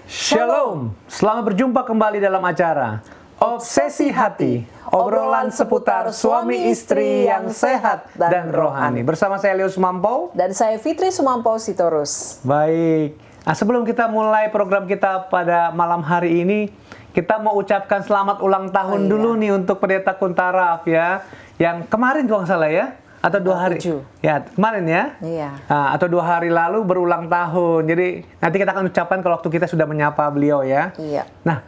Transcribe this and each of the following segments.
Shalom, selamat berjumpa kembali dalam acara Obsesi Hati, obrolan seputar suami istri yang sehat dan rohani. Bersama saya Leo Sumampo dan saya Fitri Sumampo Sitorus. Baik, nah, sebelum kita mulai program kita pada malam hari ini, kita mau ucapkan selamat ulang tahun dulu nih untuk Pendeta Kuntaraf ya, yang kemarin kalau nggak salah ya. Atau 2 hari, ya kemarin ya, atau 2 hari lalu berulang tahun. Jadi nanti kita akan ucapkan kalau waktu kita sudah menyapa beliau ya. Iya. Nah,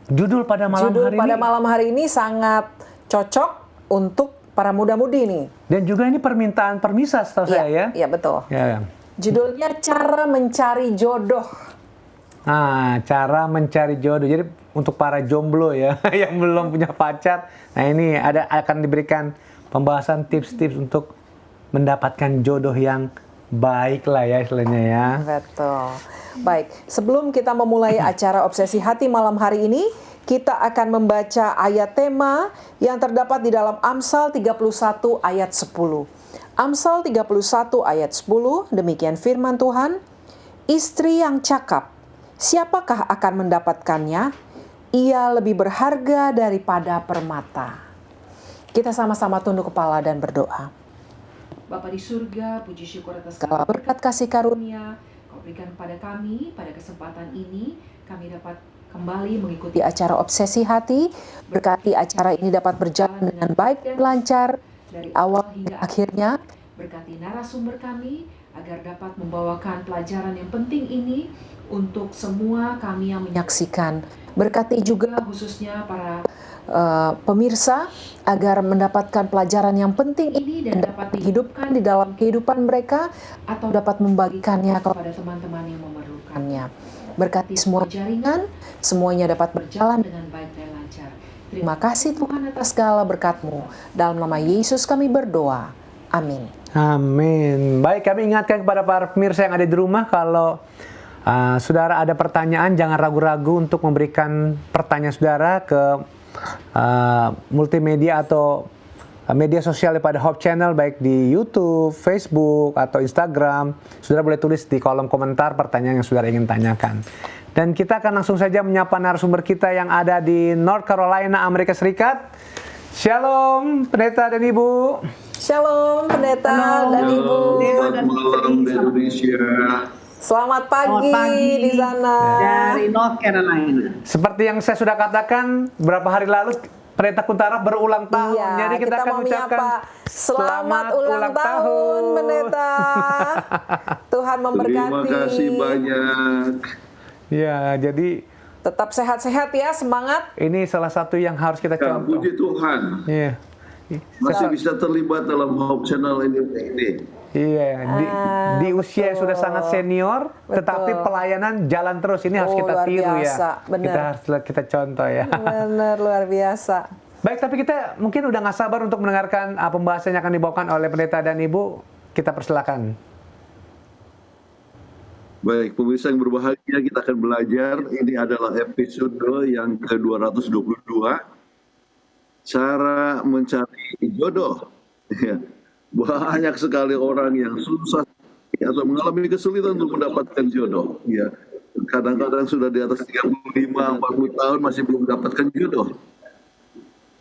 judul pada malam hari ini sangat cocok untuk para muda-mudi nih. Dan juga ini permintaan permisa setahu saya ya. Iya betul. Ya. Judulnya Cara Mencari Jodoh. Nah, cara mencari jodoh. Jadi untuk para jomblo ya yang belum punya pacar, nah ini akan diberikan pembahasan tips-tips untuk mendapatkan jodoh yang baik lah ya istilahnya ya. Betul. Baik, sebelum kita memulai acara Obsesi Hati malam hari ini, kita akan membaca ayat tema yang terdapat di dalam Amsal 31 ayat 10. Amsal 31 ayat 10, demikian firman Tuhan, istri yang cakap, siapakah akan mendapatkannya? Ia lebih berharga daripada permata. Kita sama-sama tunduk kepala dan berdoa. Bapa di surga, puji syukur atas segala berkat kasih karunia Kau berikan kepada kami pada kesempatan ini. Kami dapat kembali mengikuti acara Obsesi Hati. Berkati acara ini dapat berjalan dengan baik dan lancar dari awal hingga akhirnya. Berkati narasumber kami agar dapat membawakan pelajaran yang penting ini untuk semua kami yang menyaksikan. Berkati juga khususnya para pemirsa agar mendapatkan pelajaran yang penting ini dan dapat dihidupkan di dalam kehidupan mereka atau dapat membagikannya kepada teman-teman yang memerlukannya. Berkati semua jaringan, semuanya dapat berjalan dengan baik dan lancar. Terima kasih Tuhan atas segala berkat-Mu. Dalam nama Yesus kami berdoa. Amin. Amin. Baik, kami ingatkan kepada para pemirsa yang ada di rumah, kalau saudara ada pertanyaan, jangan ragu-ragu untuk memberikan pertanyaan saudara ke multimedia atau media sosial pada Hope Channel, baik di YouTube, Facebook, atau Instagram. Saudara boleh tulis di kolom komentar pertanyaan yang saudara ingin tanyakan. Dan kita akan langsung saja menyapa narasumber kita yang ada di North Carolina, Amerika Serikat. Shalom, Pendeta dan Ibu. Shalom, Pendeta dan Ibu. Selamat malam di Indonesia. Selamat pagi di sana. Dari North Carolina. Seperti yang saya sudah katakan beberapa hari lalu, Pendeta Kuntaraf berulang tahun. Iya, jadi kita akan ucapkan selamat ulang tahun, Pendeta. Tuhan memberkati. Terima kasih banyak. Ya, jadi tetap sehat-sehat ya, semangat. ini salah satu yang harus kita contoh. Puji Tuhan. Iya. Masih bisa terlibat dalam Hope Channel ini. Iya, di usia yang sudah sangat senior, tetapi pelayanan jalan terus. Ini harus kita tiru biasa. Ya. Bener. Kita contoh ya. Benar, luar biasa. Baik, tapi kita mungkin udah nggak sabar untuk mendengarkan pembahasan yang akan dibawakan oleh Pendeta dan Ibu. Kita persilakan. Baik, pemirsa yang berbahagia, kita akan belajar. Ini adalah episode yang ke-222. Cara mencari jodoh. Banyak sekali orang yang susah atau mengalami kesulitan untuk mendapatkan jodoh. Ya, kadang-kadang sudah di atas 35-40 tahun masih belum mendapatkan jodoh.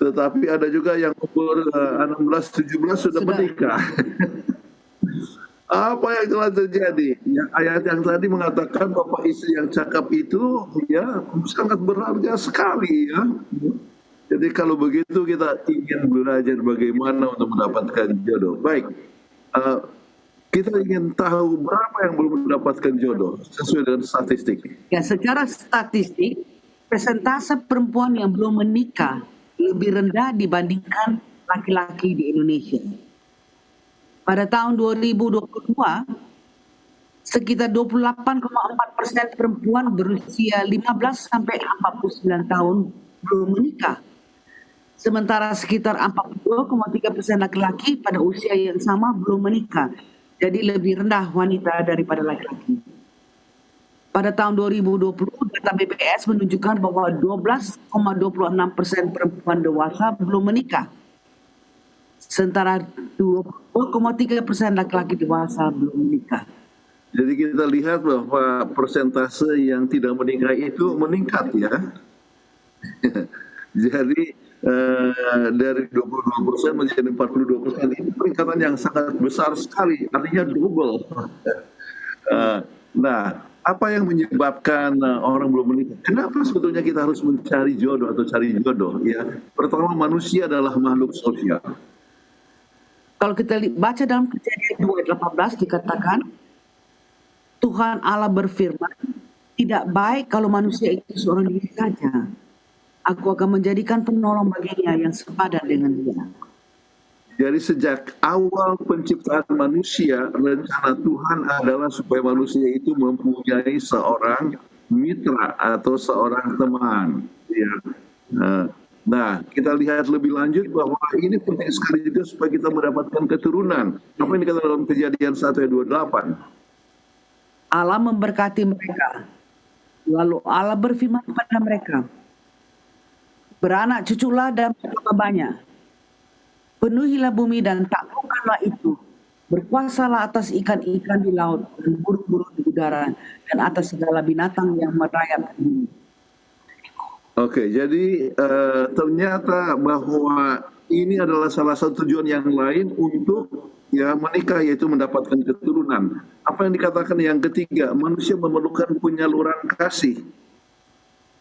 Tetapi ada juga yang umur 16-17 sudah menikah. Apa yang telah terjadi? Ya, ayat yang tadi mengatakan bahwa istri yang cakap itu ya sangat berharga sekali ya. Jadi kalau begitu kita ingin belajar bagaimana untuk mendapatkan jodoh. Baik, kita ingin tahu berapa yang belum mendapatkan jodoh sesuai dengan statistik. Ya, secara statistik, persentase perempuan yang belum menikah lebih rendah dibandingkan laki-laki di Indonesia. Pada tahun 2022, sekitar 28,4% perempuan berusia 15 sampai 49 tahun belum menikah. Sementara sekitar 42,3% laki-laki pada usia yang sama belum menikah. Jadi lebih rendah wanita daripada laki-laki. Pada tahun 2020, data BPS menunjukkan bahwa 12,26% perempuan dewasa belum menikah. Sementara 20,3% laki-laki dewasa belum menikah. Jadi kita lihat bahwa persentase yang tidak menikah itu meningkat ya. Jadi dari 22% menjadi 42%, ini peningkatan yang sangat besar sekali, artinya double. Nah, apa yang menyebabkan orang belum menikah? Kenapa sebetulnya kita harus mencari jodoh atau cari jodoh? Ya, pertama, manusia adalah makhluk sosial. Kalau kita baca dalam Kejadian 2:18 dikatakan, Tuhan Allah berfirman, tidak baik kalau manusia itu seorang diri saja. Aku akan menjadikan penolong baginya yang sepadan dengan dia. Jadi sejak awal penciptaan manusia, rencana Tuhan adalah supaya manusia itu mempunyai seorang mitra atau seorang teman. Ya. Nah, kita lihat lebih lanjut bahwa ini penting sekali juga supaya kita mendapatkan keturunan. Apa yang dikatakan dalam Kejadian 1 ayat 28? Allah memberkati mereka. Lalu Allah berfirman kepada mereka, beranak cuculah dan bertambah banyak. Penuhilah bumi dan taklukkanlah itu. Berkuasalah atas ikan-ikan di laut dan burung-burung di udara dan atas segala binatang yang merayap di bumi. Oke, jadi ternyata bahwa ini adalah salah satu tujuan yang lain untuk ya menikah, yaitu mendapatkan keturunan. Apa yang dikatakan yang ketiga, manusia memerlukan penyaluran kasih.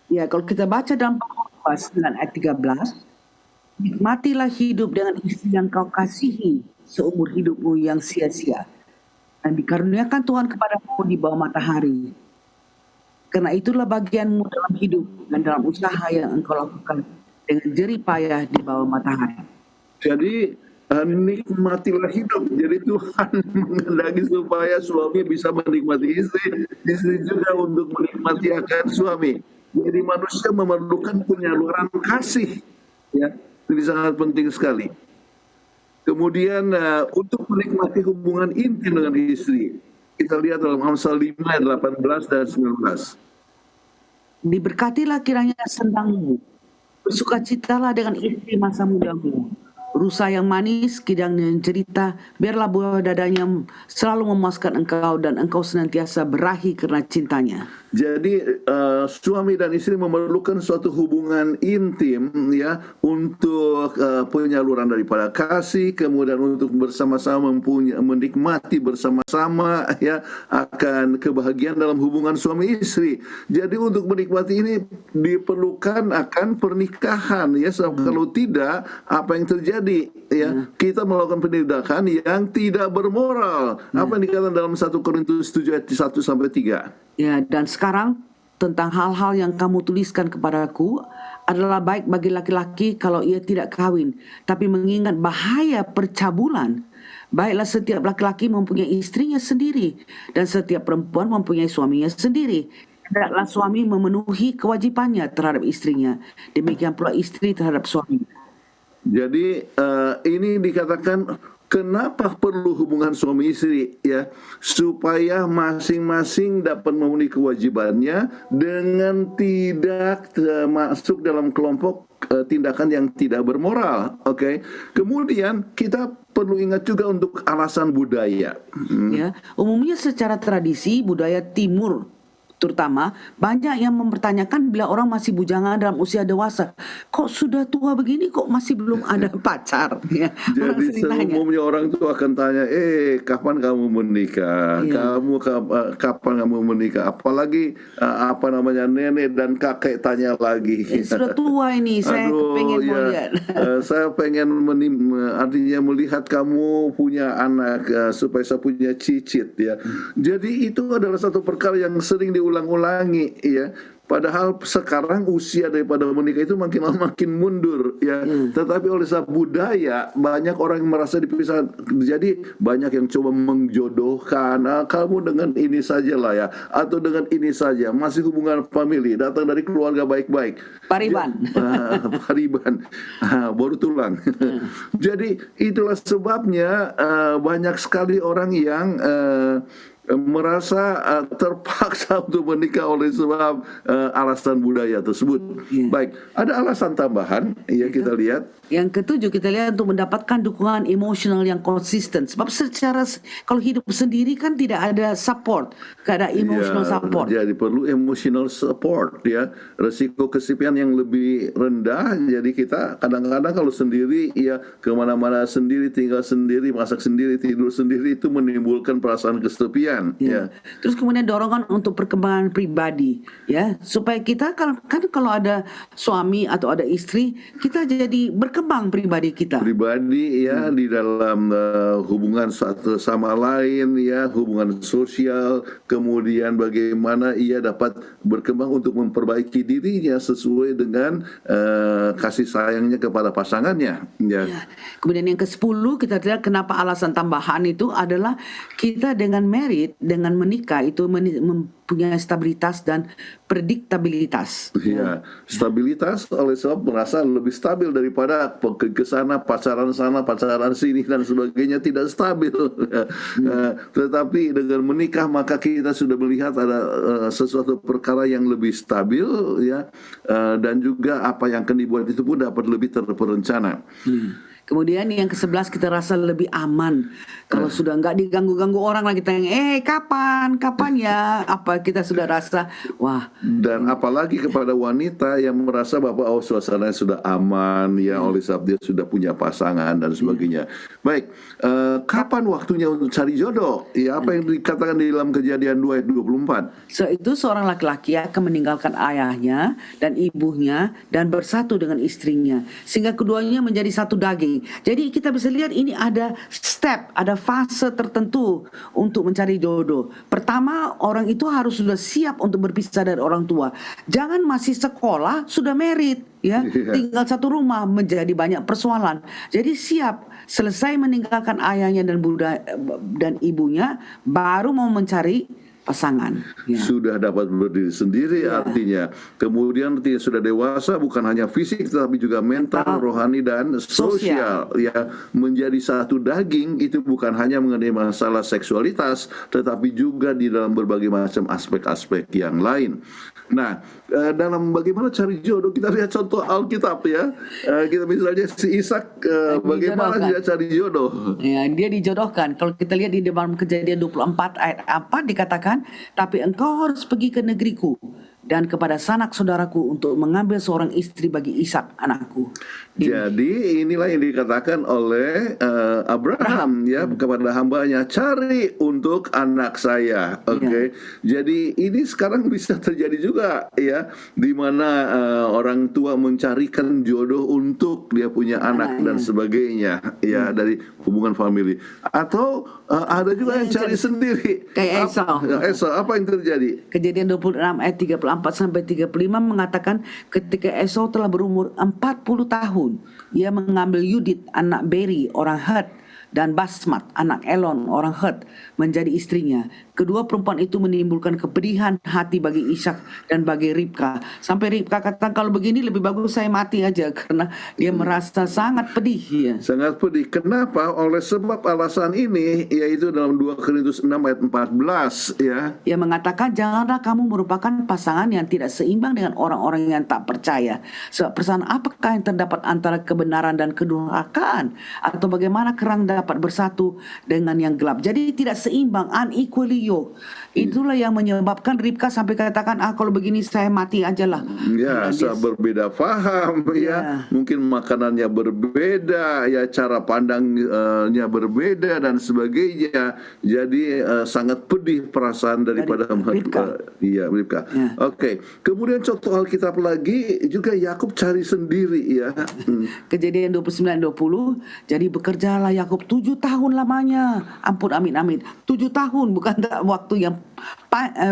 Ya, kalau kita baca dalam Paulus 9 ayat 13, nikmatilah hidup dengan istri yang kau kasihi seumur hidupmu yang sia-sia. Dan dikaruniakan Tuhan kepadamu di bawah matahari. Karena itulah bagianmu dalam hidup dan dalam usaha yang engkau lakukan dengan jerih payah di bawah matahari. Jadi nikmatilah hidup. Jadi Tuhan menghendaki supaya suami bisa menikmati istri, istri juga untuk menikmati akan suami. Jadi manusia memerlukan penyaluran kasih. Ya, ini sangat penting sekali. Kemudian untuk menikmati hubungan intim dengan istri, kita lihat dalam Amsal 5 ayat 18 dan 19. Diberkatilah kiranya sendangmu, bersukacitalah dengan istri masa mudamu. Rusa yang manis, kidang yang cerita, biarlah buah dadanya selalu memuaskan engkau dan engkau senantiasa berahi karena cintanya. Jadi suami dan istri memerlukan suatu hubungan intim ya untuk penyaluran daripada kasih, kemudian untuk bersama-sama menikmati bersama-sama ya akan kebahagiaan dalam hubungan suami istri. Jadi untuk menikmati ini diperlukan akan pernikahan ya. Kalau tidak, apa yang terjadi ya? Kita melakukan pendidikan yang tidak bermoral. Apa yang dikatakan dalam 1 Korintus 7 ayat 1 sampai 3? Ya, dan sekarang tentang hal-hal yang kamu tuliskan kepadaku adalah baik bagi laki-laki kalau ia tidak kawin, tapi mengingat bahaya percabulan. Baiklah setiap laki-laki mempunyai istrinya sendiri dan setiap perempuan mempunyai suaminya sendiri. Hendaklah suami memenuhi kewajibannya terhadap istrinya, demikian pula istri terhadap suami. Jadi ini dikatakan kenapa perlu hubungan suami istri ya, supaya masing-masing dapat memenuhi kewajibannya dengan tidak masuk dalam kelompok tindakan yang tidak bermoral. Oke. Kemudian kita perlu ingat juga untuk alasan budaya. Ya, umumnya secara tradisi budaya timur terutama banyak yang mempertanyakan bila orang masih bujangan dalam usia dewasa, kok sudah tua begini kok masih belum ada pacar ya. Jadi umumnya orang itu akan tanya, kapan kamu menikah? Iya. Kapan kamu menikah? Apalagi nenek dan kakek tanya lagi. Sudah tua ini, saya pengen mau lihat. Saya pengen artinya melihat kamu punya anak supaya saya punya cicit ya. Jadi itu adalah satu perkara yang sering diulang-ulangi ya. Padahal sekarang usia daripada menikah itu makin lama makin mundur ya. Tetapi oleh sebab budaya banyak orang yang merasa dipisah. Jadi banyak yang coba menjodohkan, kamu dengan ini saja lah ya, atau dengan ini saja, masih hubungan famili, datang dari keluarga baik-baik. Pariban. Pariban. Baru tulang. Jadi itulah sebabnya banyak sekali orang yang merasa terpaksa untuk menikah oleh sebab alasan budaya tersebut. Baik, ada alasan tambahan ya kita lihat. Yang ketujuh kita lihat untuk mendapatkan dukungan emosional yang konsisten. Sebab kalau hidup sendiri kan tidak ada support, tidak ada emotional support. Jadi perlu emotional support ya. Resiko kesepian yang lebih rendah. Jadi kita kadang-kadang kalau sendiri ya kemana-mana sendiri, tinggal sendiri, masak sendiri, tidur sendiri, itu menimbulkan perasaan kesepian. Ya. Terus kemudian dorongan untuk perkembangan pribadi ya, supaya kita kan kalau ada suami atau ada istri, kita jadi berkembang pribadi kita. Pribadi ya di dalam hubungan satu sama lain ya, hubungan sosial, kemudian bagaimana ia dapat berkembang untuk memperbaiki dirinya sesuai dengan kasih sayangnya kepada pasangannya. Ya. Kemudian yang ke-10 kita lihat kenapa alasan tambahan itu adalah kita dengan married, dengan menikah itu mempunyai stabilitas dan prediktabilitas. Ya, stabilitas oleh sebab merasa lebih stabil daripada ke sana, pacaran sana, pacaran sini dan sebagainya tidak stabil. Tetapi dengan menikah maka kita sudah melihat ada sesuatu perkara yang lebih stabil ya, dan juga apa yang akan dibuat itu pun dapat lebih terperencana. Kemudian yang ke-11 kita rasa lebih aman. Kalau sudah nggak diganggu-ganggu orang lagi tanya, kapan ya? Apa kita sudah rasa, wah. Dan apalagi kepada wanita yang merasa bahwa suasananya sudah aman ya, oleh sebab dia sudah punya pasangan dan sebagainya. Baik, kapan waktunya untuk cari jodoh? Ya, apa yang dikatakan di dalam Kejadian 2 ayat 24? So itu seorang laki-laki akan meninggalkan ayahnya dan ibunya dan bersatu dengan istrinya, sehingga keduanya menjadi satu daging. Jadi kita bisa lihat ini ada step, ada fase tertentu untuk mencari jodoh. Pertama, orang itu harus sudah siap untuk berpisah dari orang tua. Jangan masih sekolah sudah married ya, tinggal satu rumah, menjadi banyak persoalan. Jadi siap, selesai meninggalkan ayahnya dan ibunya, baru mau mencari pasangan ya. Sudah dapat berdiri sendiri artinya. Kemudian dia sudah dewasa, bukan hanya fisik tetapi juga mental, rohani dan sosial ya, menjadi satu daging. Itu bukan hanya mengenai masalah seksualitas tetapi juga di dalam berbagai macam aspek-aspek yang lain. Nah, dalam bagaimana cari jodoh kita lihat contoh Alkitab ya. Kita misalnya si Ishak, bagaimana dia cari jodoh? Ya, dia dijodohkan. Kalau kita lihat di dalam Kejadian 24 ayat 4 dikatakan, tapi engkau harus pergi ke negeriku dan kepada sanak saudaraku untuk mengambil seorang istri bagi Ishak anakku. Jadi inilah yang dikatakan oleh Abraham ya kepada hambanya, cari untuk anak saya. Oke. Jadi ini sekarang bisa terjadi juga ya, di mana orang tua mencarikan jodoh untuk dia punya anak dan sebagainya ya, dari hubungan famili. Atau ada juga yang cari sendiri. Kayak Esau, apa yang terjadi? Kejadian 26 ayat 34 sampai 35 mengatakan ketika Esau telah berumur 40 tahun, ia mengambil Yudit anak Beri orang Het dan Basmat anak Elon orang Het menjadi istrinya. Kedua perempuan itu menimbulkan kepedihan hati bagi Ishak dan bagi Ribka. Sampai Ribka kata, kalau begini lebih bagus saya mati aja, karena dia merasa sangat pedih ya. Sangat pedih. Kenapa? Oleh sebab alasan ini, yaitu dalam 2 Korintus 6 ayat 14 ya. Ia mengatakan, janganlah kamu merupakan pasangan yang tidak seimbang dengan orang-orang yang tak percaya. Sebab perasaan apakah yang terdapat antara kebenaran dan kedurhakaan? Atau bagaimana kerang dapat bersatu dengan yang gelap? Jadi tidak seimbang, unequally yoked. Itulah yang menyebabkan Ribka sampai katakan, kalau begini saya mati aja lah. Ya, berbeda faham ya. Mungkin makanannya berbeda, ya cara pandangnya berbeda dan sebagainya. Jadi sangat pedih perasaan daripada Ribka. Iya, Ribka. Ya. Oke. Kemudian contoh Alkitab lagi juga Yakub cari sendiri ya. Kejadian 29-20. Jadi bekerjalah Yakub 7 tahun lamanya. Ampun, amin. 7 tahun, bukan waktu yang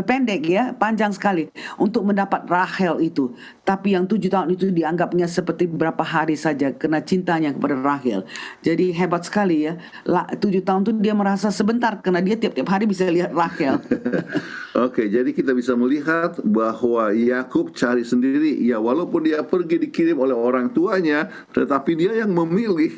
pendek ya, panjang sekali untuk mendapat Rahel itu. Tapi yang 7 tahun itu dianggapnya seperti berapa hari saja karena cintanya kepada Rahel. Jadi hebat sekali ya. 7 tahun itu dia merasa sebentar karena dia tiap-tiap hari bisa lihat Rahel. Oke, jadi kita bisa melihat bahwa Yakub cari sendiri ya, walaupun dia pergi dikirim oleh orang tuanya, tetapi dia yang memilih.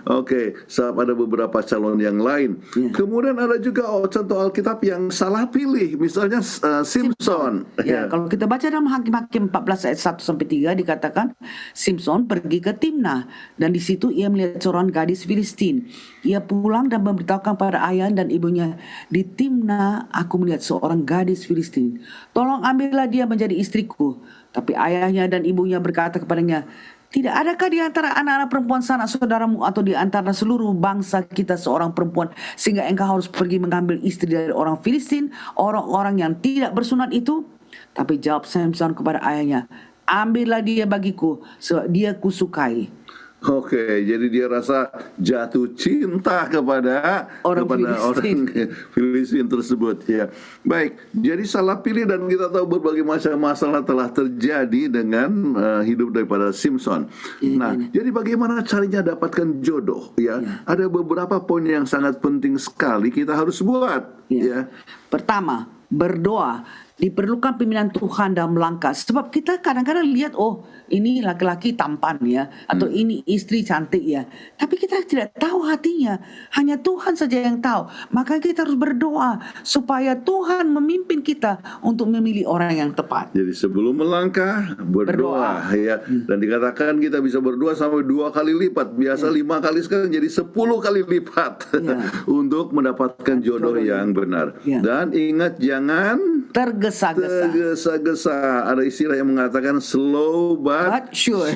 Oke, saat ada beberapa calon yang lain. Kemudian ada juga contoh Alkitab Alkitab yang salah pilih, misalnya Simpson. Ya, kalau kita baca dalam Hakim-Hakim 14 ayat 1 sampai 3 dikatakan Simpson pergi ke Timnah dan di situ ia melihat seorang gadis Filistin. Ia pulang dan memberitahukan pada ayah dan ibunya, di Timnah aku melihat seorang gadis Filistin. Tolong ambillah dia menjadi istriku. Tapi ayahnya dan ibunya berkata kepadanya, tidak adakah di antara anak-anak perempuan sanak saudaramu atau di antara seluruh bangsa kita seorang perempuan sehingga engkau harus pergi mengambil istri dari orang Filistin, orang-orang yang tidak bersunat itu? Tapi jawab Samson kepada ayahnya, ambillah dia bagiku, sebab dia kusukai. Oke, jadi dia rasa jatuh cinta kepada Orang Filistin. orang Filistin tersebut, ya. Baik, jadi salah pilih, dan kita tahu berbagai macam masalah telah terjadi dengan hidup daripada Simpson. Nah, jadi bagaimana caranya dapatkan jodoh, ya? Ada beberapa poin yang sangat penting sekali kita harus buat, ya. Pertama, berdoa. Diperlukan pimpinan Tuhan dalam langkah. Sebab kita kadang-kadang lihat, oh ini laki-laki tampan ya, atau ini istri cantik ya. Tapi kita tidak tahu hatinya. Hanya Tuhan saja yang tahu. Maka kita harus berdoa supaya Tuhan memimpin kita untuk memilih orang yang tepat. Jadi sebelum melangkah, berdoa. Ya. Dan dikatakan kita bisa berdoa sampai 2 kali lipat. Biasa 5 kali, sekarang jadi 10 kali lipat untuk mendapatkan jodoh yang benar. Dan ingat, jangan tergesa-gesa. Ada istilah yang mengatakan slow but sure.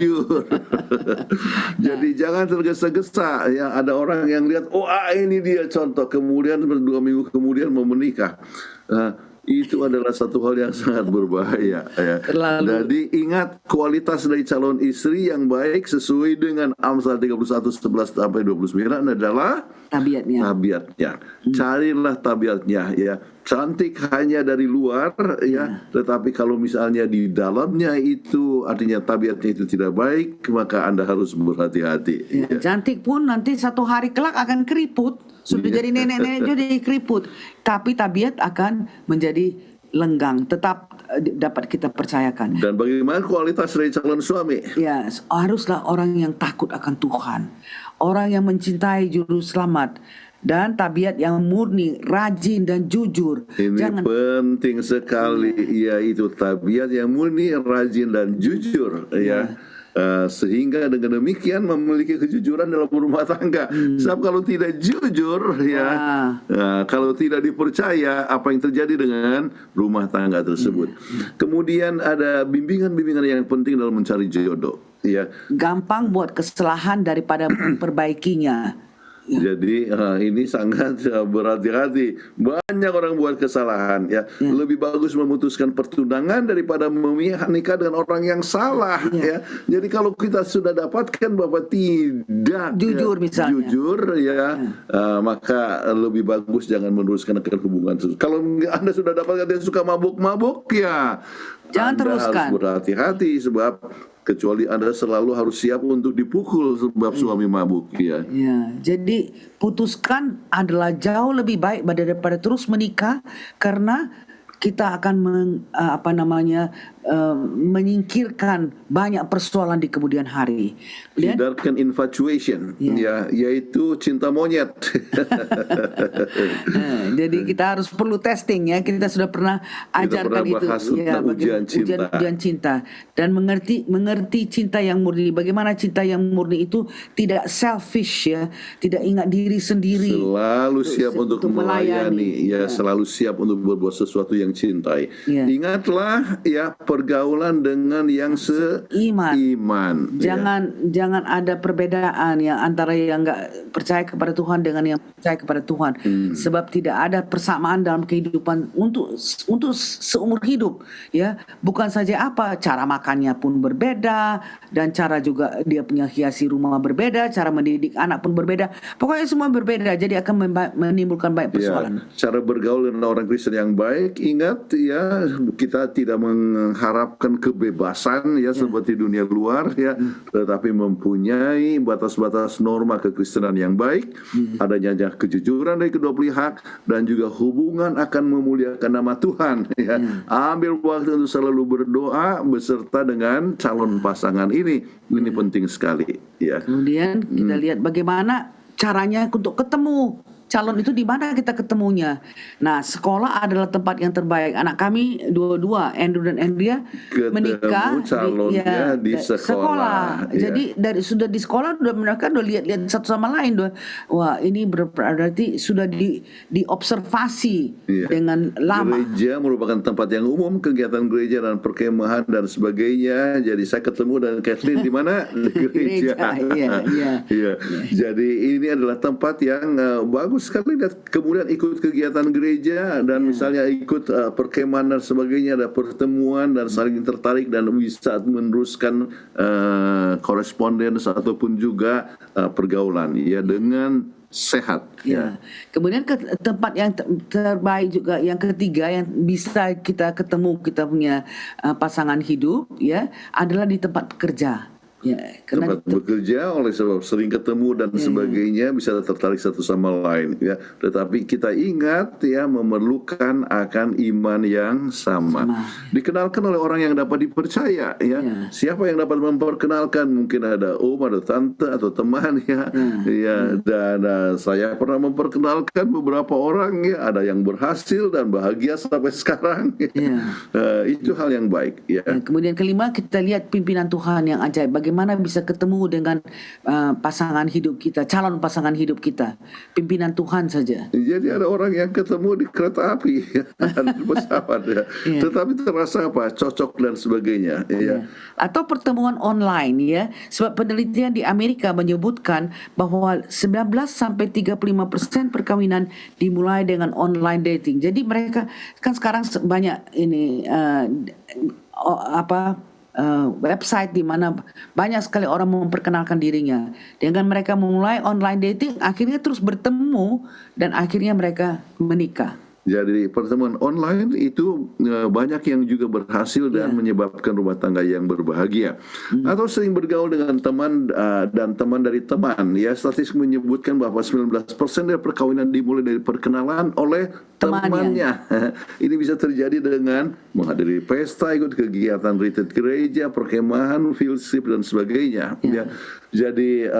Jadi jangan tergesa-gesa. Ya, ada orang yang lihat, oh ini dia contoh, kemudian 2 minggu kemudian mau menikah. Itu adalah satu hal yang sangat berbahaya, ya. Jadi ingat, kualitas dari calon istri yang baik sesuai dengan Amsal 31:11 sampai 29 adalah tabiatnya. Carilah tabiatnya, ya. Cantik hanya dari luar, ya. Tetapi kalau misalnya di dalamnya itu, artinya tabiatnya itu tidak baik, maka Anda harus berhati-hati. Ya. Cantik pun nanti satu hari kelak akan keriput. Sudah jadi nenek-nenek jadi keriput. Tapi tabiat akan menjadi lenggang. Tetap dapat kita percayakan. Dan bagaimana kualitas dari calon suami? Ya, haruslah orang yang takut akan Tuhan. Orang yang mencintai juru selamat. Dan tabiat yang murni, rajin dan jujur. Ini penting sekali, yaitu tabiat yang murni, rajin dan jujur, ya. Sehingga dengan demikian memiliki kejujuran dalam rumah tangga. Sebab kalau tidak jujur, ya, kalau tidak dipercaya, apa yang terjadi dengan rumah tangga tersebut. Kemudian ada bimbingan-bimbingan yang penting dalam mencari jodoh, ya. Gampang buat kesalahan daripada memperbaikinya. Jadi ini sangat berhati-hati. Banyak orang buat kesalahan, ya. Lebih bagus memutuskan pertunangan daripada menikah dengan orang yang salah, ya. Jadi kalau kita sudah dapatkan bahwa tidak jujur, misalnya jujur, ya, maka lebih bagus jangan meneruskan hubungan. Kalau Anda sudah dapatkan dia suka mabuk-mabuk, ya, jangan Anda teruskan. Harus berhati-hati, sebab kecuali Anda selalu harus siap untuk dipukul sebab suami mabuk, ya. Jadi putuskan adalah jauh lebih baik daripada terus menikah, karena kita akan menyingkirkan banyak persoalan di kemudian hari. Hindarkan infatuation, ya, yaitu cinta monyet. Jadi kita harus perlu testing, ya. Kita sudah pernah ajarkan itu, ya, ujian cinta dan mengerti cinta yang murni. Bagaimana cinta yang murni itu tidak selfish, ya, tidak ingat diri sendiri. Selalu siap untuk melayani, ya, selalu siap untuk berbuat sesuatu yang cintai. Ingatlah, ya, pergaulan dengan yang seiman. Jangan ada perbedaan yang antara yang enggak percaya kepada Tuhan dengan yang percaya kepada Tuhan. Sebab tidak ada persamaan dalam kehidupan untuk seumur hidup, ya. Bukan saja cara makannya pun berbeda, dan cara juga dia punya hiasi rumah berbeda, cara mendidik anak pun berbeda. Pokoknya semua berbeda, jadi akan menimbulkan banyak persoalan. Cara bergaul dengan orang Kristen yang baik, ingat, ya, kita tidak mengharapkan kebebasan, ya, seperti dunia luar, ya, tetapi mempunyai batas-batas norma kekristenan yang baik, adanya kejujuran dari kedua pihak, dan juga hubungan akan memuliakan nama Tuhan, ya. Ambil waktu untuk selalu berdoa beserta dengan calon pasangan ini penting sekali, ya. Kemudian kita lihat bagaimana caranya untuk ketemu calon itu di mana kita ketemunya. Nah, sekolah adalah tempat yang terbaik. Anak kami dua-dua, Andrew dan Andrea, Ketemu menikah calonnya di sekolah. Ya. Jadi sudah di sekolah mereka udah lihat-lihat satu sama lain. Wah, ini berarti sudah diobservasi Iya. dengan lama. Gereja merupakan tempat yang umum, kegiatan gereja dan perkemahan dan sebagainya. Jadi saya ketemu dengan Kathleen di mana? Di gereja. Iya. Iya. Jadi ini adalah tempat yang bagus sekali. Dan kemudian ikut kegiatan gereja dan misalnya ikut perkemahan dan sebagainya, ada pertemuan dan saling tertarik dan bisa meneruskan koresponden ataupun juga pergaulan ya dengan sehat. Ya. Kemudian tempat yang terbaik juga yang ketiga yang bisa kita ketemu kita punya pasangan hidup ya adalah di tempat kerja. Ya, karena tempat bekerja oleh sebab sering ketemu dan sebagainya bisa tertarik satu sama lain ya. Tetapi kita ingat ya memerlukan akan iman yang sama. Dikenalkan oleh orang yang dapat dipercaya ya. Siapa yang dapat memperkenalkan? Mungkin ada ada tante atau teman ya. Ya dan saya pernah memperkenalkan beberapa orang ya, ada yang berhasil dan bahagia sampai sekarang. Ya. Itu hal yang baik ya. Kemudian kelima kita lihat pimpinan Tuhan yang ajaib. Bagaimana bisa ketemu dengan pasangan hidup kita, calon pasangan hidup kita, pimpinan Tuhan saja. Jadi ada orang yang ketemu di kereta api, di pesawat ya. Tetapi terasa cocok dan sebagainya. Ya. Atau pertemuan online ya. Sebab penelitian di Amerika menyebutkan bahwa 19-35% perkawinan dimulai dengan online dating. Jadi mereka kan sekarang banyak ini website di mana banyak sekali orang memperkenalkan dirinya. Dengan mereka memulai online dating, akhirnya terus bertemu dan akhirnya mereka menikah. Jadi pertemuan online itu banyak yang juga berhasil dan menyebabkan rumah tangga yang berbahagia. Atau sering bergaul dengan teman dan teman dari teman. Ya, statistik menyebutkan bahwa 19% dari perkawinan dimulai dari perkenalan oleh temannya. Ini bisa terjadi dengan menghadiri pesta, ikut kegiatan retreat gereja, perkemahan, fellowship dan sebagainya. Ya. Jadi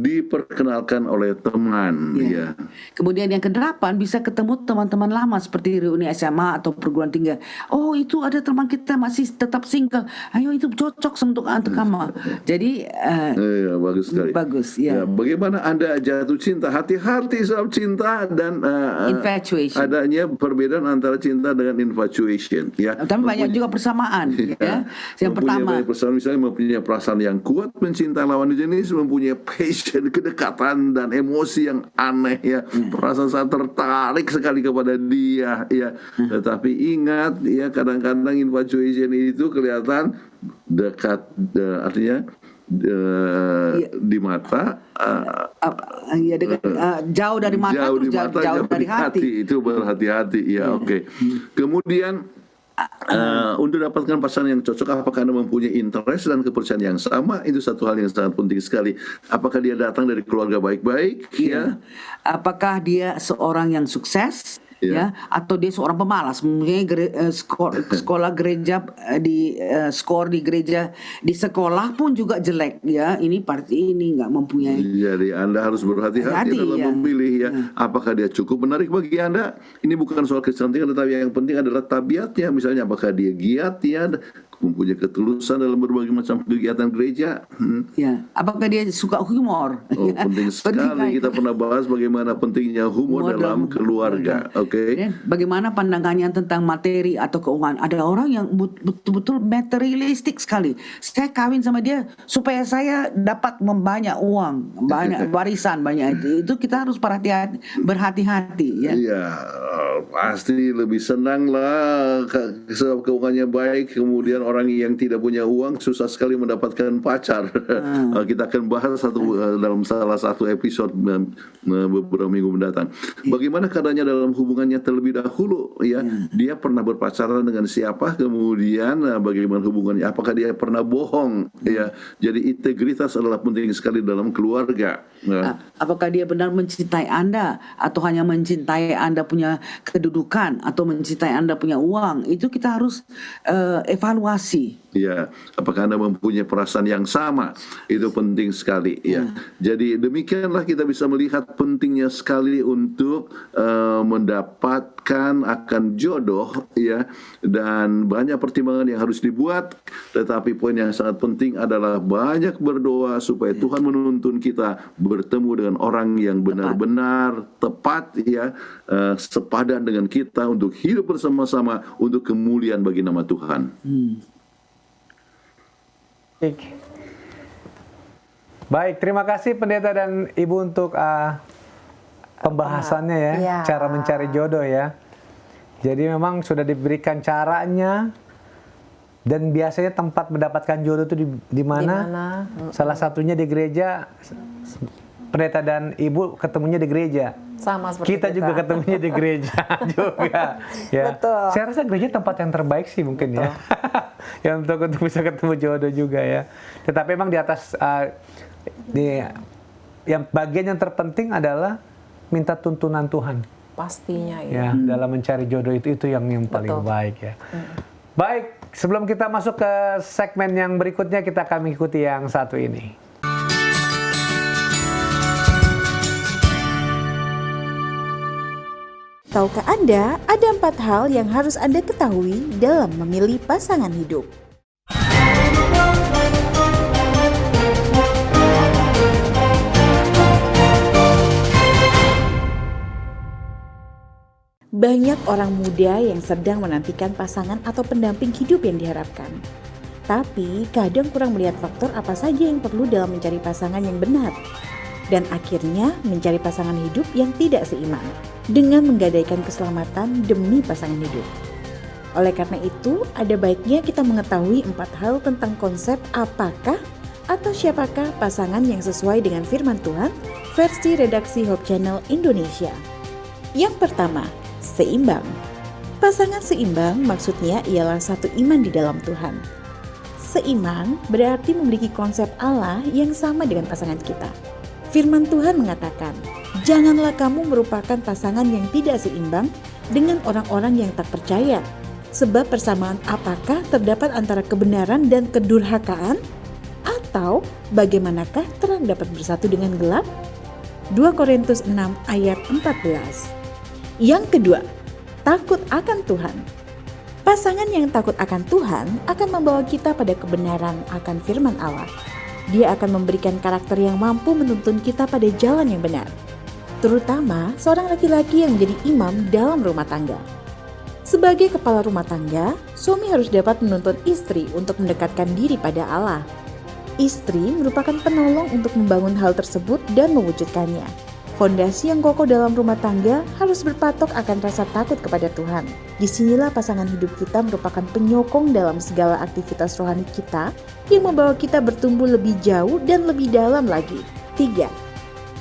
diperkenalkan oleh teman. Ya. Kemudian yang kedelapan bisa ketemu teman-teman lama seperti reuni SMA atau perguruan tinggi. Oh itu ada teman kita masih tetap single. Ayo itu cocok untuk kamu. Jadi bagus sekali. Bagus. Ya. Bagaimana Anda jatuh cinta? Hati-hati soal cinta dan infatuation. Adanya perbedaan antara cinta dengan infatuation. Ya. Tapi banyak juga persamaan. Ya. Yang pertama. Persamaan misalnya mempunyai perasaan yang kuat mencintai lawan jenis, mempunyai passion, kedekatan dan emosi yang aneh ya. Perasaan saya tertarik sekali kepada dia ya. Tetapi ingat ya kadang-kadang infatuation itu kelihatan dekat artinya di mata jauh dari mata jauh dari hati. Itu berhati-hati ya. Oke. Kemudian untuk dapatkan pasangan yang cocok, apakah Anda mempunyai interest dan kepercayaan yang sama? Itu satu hal yang sangat penting sekali. Apakah dia datang dari keluarga baik-baik? Ya. Apakah dia seorang yang sukses? Ya, atau dia seorang pemalas, mungkin sekolah gereja skor di gereja di sekolah pun juga jelek ya. Ini parti ini nggak mempunyai. Jadi Anda harus berhati-hati dalam memilih ya. Apakah dia cukup menarik bagi Anda? Ini bukan soal kecantikan, tetapi yang penting adalah tabiatnya. Misalnya apakah dia giat ya, mempunyai ketulusan dalam berbagai macam kegiatan gereja. Ya, apakah dia suka humor? Penting sekali. Kita pernah bahas bagaimana pentingnya humor dalam keluarga. Okay. Bagaimana pandangannya tentang materi atau keuangan? Ada orang yang betul-betul materialistik sekali. Saya kawin sama dia supaya saya dapat banyak uang, banyak warisan, banyak itu kita harus berhati-hati ya. Iya, pasti lebih senang lah sebab keuangannya baik. Kemudian orang yang tidak punya uang susah sekali mendapatkan pacar. Kita akan bahas dalam salah satu episode beberapa minggu mendatang. Bagaimana keadaannya dalam hubungannya terlebih dahulu ya. Dia pernah berpacaran dengan siapa, kemudian bagaimana hubungannya, apakah dia pernah bohong ya. Jadi integritas adalah penting sekali dalam keluarga. Apakah dia benar mencintai Anda atau hanya mencintai Anda punya kedudukan atau mencintai Anda punya uang, itu kita harus evaluasi. Ya, apakah Anda mempunyai perasaan yang sama? Itu penting sekali ya. Jadi demikianlah kita bisa melihat pentingnya sekali untuk mendapatkan akan jodoh ya, dan banyak pertimbangan yang harus dibuat, tetapi poin yang sangat penting adalah banyak berdoa supaya Tuhan menuntun kita bertemu dengan orang yang benar-benar tepat ya, sepadan dengan kita untuk hidup bersama-sama untuk kemuliaan bagi nama Tuhan. Baik, terima kasih Pendeta dan Ibu untuk pembahasannya ya, Iya. cara mencari jodoh ya. Jadi memang sudah diberikan caranya, dan biasanya tempat mendapatkan jodoh itu di mana? Salah satunya di gereja. Pendeta dan Ibu ketemunya di gereja. Sama seperti Kita juga ketemunya di gereja juga. Ya. Betul. Saya rasa gereja tempat yang terbaik sih mungkin ya. Ya untuk bisa ketemu jodoh juga ya. Tetapi memang di atas yang bagian yang terpenting adalah minta tuntunan Tuhan. Pastinya Ya, dalam mencari jodoh itu yang paling Betul. baik ya. Baik, sebelum kita masuk ke segmen yang berikutnya, kita akan mengikuti yang satu ini. Tahukah Anda, ada 4 hal yang harus Anda ketahui dalam memilih pasangan hidup. Banyak orang muda yang sedang menantikan pasangan atau pendamping hidup yang diharapkan. Tapi kadang kurang melihat faktor apa saja yang perlu dalam mencari pasangan yang benar. Dan akhirnya mencari pasangan hidup yang tidak seimbang dengan menggadaikan keselamatan demi pasangan hidup. Oleh karena itu, ada baiknya kita mengetahui 4 hal tentang konsep apakah atau siapakah pasangan yang sesuai dengan firman Tuhan versi redaksi Hope Channel Indonesia. Yang pertama, seimbang. Pasangan seimbang maksudnya ialah satu iman di dalam Tuhan. Seimbang berarti memiliki konsep Allah yang sama dengan pasangan kita. Firman Tuhan mengatakan, janganlah kamu merupakan pasangan yang tidak seimbang dengan orang-orang yang tak percaya. Sebab persamaan apakah terdapat antara kebenaran dan kedurhakaan? Atau bagaimanakah terang dapat bersatu dengan gelap? 2 Korintus 6 ayat 14. Yang kedua, takut akan Tuhan. Pasangan yang takut akan Tuhan akan membawa kita pada kebenaran akan firman Allah. Dia akan memberikan karakter yang mampu menuntun kita pada jalan yang benar. Terutama seorang laki-laki yang menjadi imam dalam rumah tangga. Sebagai kepala rumah tangga, suami harus dapat menuntun istri untuk mendekatkan diri pada Allah. Istri merupakan penolong untuk membangun hal tersebut dan mewujudkannya. Fondasi yang kokoh dalam rumah tangga harus berpatok akan rasa takut kepada Tuhan. Disinilah pasangan hidup kita merupakan penyokong dalam segala aktivitas rohani kita yang membawa kita bertumbuh lebih jauh dan lebih dalam lagi. 3.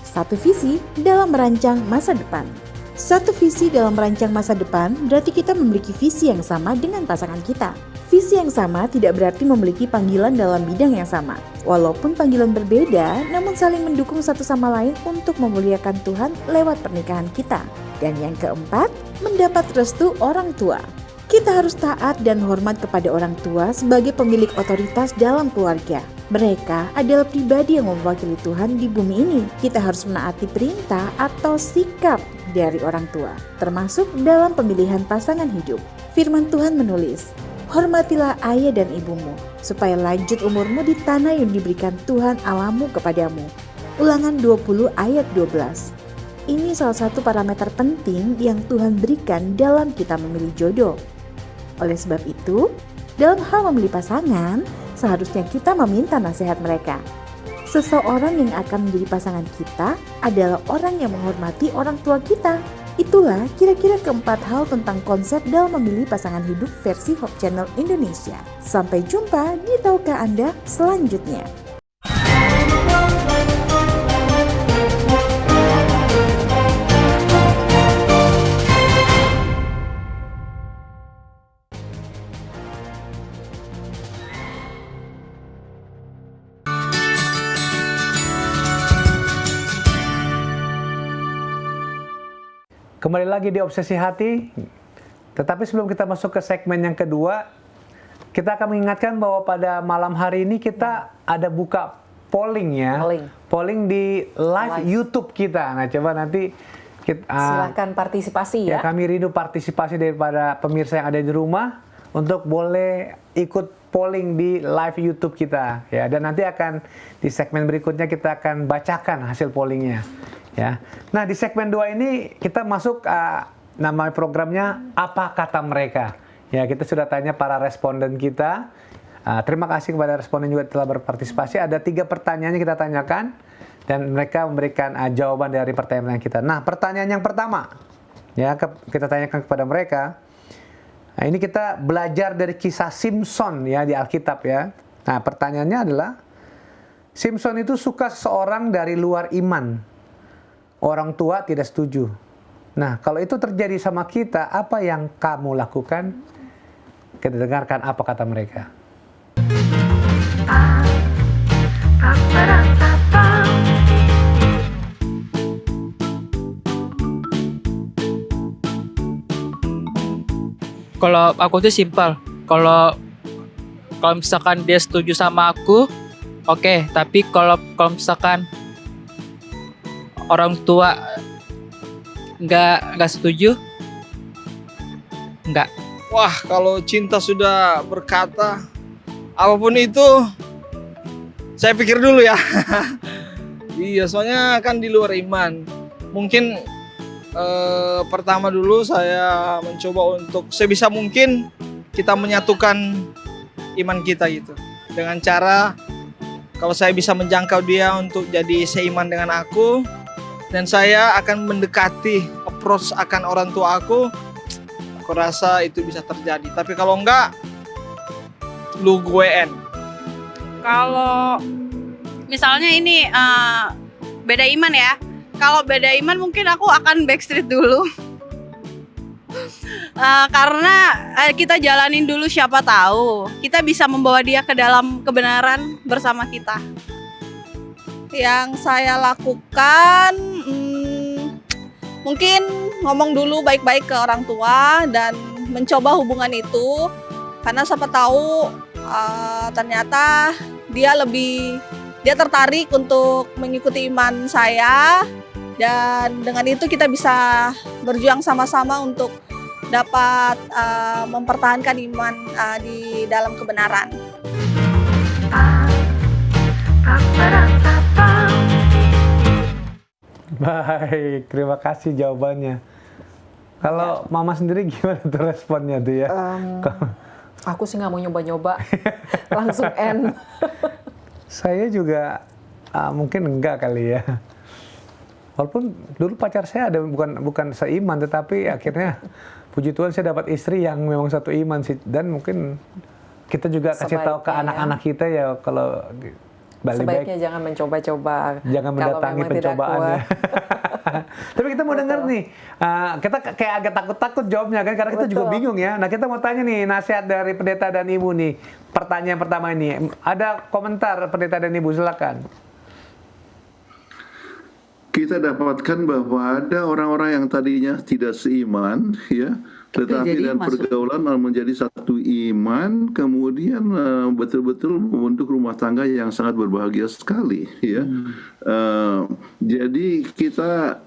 Satu visi dalam merancang masa depan. Satu visi dalam merancang masa depan berarti kita memiliki visi yang sama dengan pasangan kita. Visi yang sama tidak berarti memiliki panggilan dalam bidang yang sama. Walaupun panggilan berbeda, namun saling mendukung satu sama lain untuk memuliakan Tuhan lewat pernikahan kita. Dan yang keempat, mendapat restu orang tua. Kita harus taat dan hormat kepada orang tua sebagai pemilik otoritas dalam keluarga. Mereka adalah pribadi yang mewakili Tuhan di bumi ini. Kita harus menaati perintah atau sikap dari orang tua, termasuk dalam pemilihan pasangan hidup. Firman Tuhan menulis, hormatilah ayah dan ibumu, supaya lanjut umurmu di tanah yang diberikan Tuhan Allahmu kepadamu. Ulangan 20 ayat 12. Ini salah satu parameter penting yang Tuhan berikan dalam kita memilih jodoh. Oleh sebab itu, dalam hal memilih pasangan, seharusnya kita meminta nasihat mereka. Seseorang yang akan menjadi pasangan kita adalah orang yang menghormati orang tua kita. Itulah kira-kira keempat hal tentang konsep dalam memilih pasangan hidup versi Hope Channel Indonesia. Sampai jumpa di Tahukah Anda selanjutnya. Kembali lagi di Obsesi Hati. Tetapi sebelum kita masuk ke segmen yang kedua, kita akan mengingatkan bahwa pada malam hari ini kita ada buka polling ya. Polling di live YouTube kita. Nah, coba nanti silakan partisipasi ya. Kami rindu partisipasi daripada pemirsa yang ada di rumah untuk boleh ikut polling di live YouTube kita ya. Dan nanti akan di segmen berikutnya kita akan bacakan hasil pollingnya ya. Nah, di segmen 2 ini kita masuk nama programnya Apa Kata Mereka. Ya, kita sudah tanya para responden kita. Terima kasih kepada responden juga telah berpartisipasi. Ada 3 pertanyaan yang kita tanyakan dan mereka memberikan jawaban dari pertanyaan kita. Nah, pertanyaan yang pertama ya kita tanyakan kepada mereka. Nah, ini kita belajar dari kisah Simpson ya di Alkitab ya. Nah, pertanyaannya adalah Simpson itu suka seseorang dari luar iman. Orang tua tidak setuju. Nah, kalau itu terjadi sama kita, apa yang kamu lakukan? Kita dengarkan apa kata mereka. Kalau aku tuh simpel. Kalau misalkan dia setuju sama aku, oke. Tapi kalau misalkan orang tua nggak setuju, nggak. Wah, kalau cinta sudah berkata apapun itu, saya pikir dulu ya. Iya, soalnya kan di luar iman. Mungkin pertama dulu saya mencoba untuk sebisa mungkin kita menyatukan iman kita gitu. Dengan cara kalau saya bisa menjangkau dia untuk jadi seiman dengan aku, dan saya akan mendekati approach akan orang tua aku rasa itu bisa terjadi. Tapi kalau enggak, lu gue-en. Kalau misalnya ini beda iman ya. Kalau beda iman mungkin aku akan backstreet dulu. Karena kita jalanin dulu, siapa tahu kita bisa membawa dia ke dalam kebenaran bersama kita. Yang saya lakukan mungkin ngomong dulu baik-baik ke orang tua dan mencoba hubungan itu, karena siapa tahu ternyata dia tertarik untuk mengikuti iman saya, dan dengan itu kita bisa berjuang sama-sama untuk dapat mempertahankan iman di dalam kebenaran. Baik, terima kasih jawabannya. Kalau Mama sendiri gimana tuh responnya tuh ya? Aku sih nggak mau nyoba-nyoba, langsung end. Saya juga mungkin enggak kali ya. Walaupun dulu pacar saya ada bukan seiman, tetapi akhirnya puji Tuhan saya dapat istri yang memang satu iman sih. Dan mungkin kita juga kasih tahu ke anak-anak kita ya, kalau sebaiknya jangan mencoba-coba. Jangan mendatangi pencobaannya. Tapi kita mau dengar nih, kita kayak agak takut-takut jawabnya kan, karena kita juga bingung ya. Nah, kita mau tanya nih nasihat dari pendeta dan ibu nih. Pertanyaan pertama ini, ada komentar pendeta dan ibu, silakan. Kita dapatkan bahwa ada orang-orang yang tadinya tidak seiman, ya, tetapi dan pergaulan menjadi satu iman, kemudian betul-betul membentuk rumah tangga yang sangat berbahagia sekali, ya. Jadi kita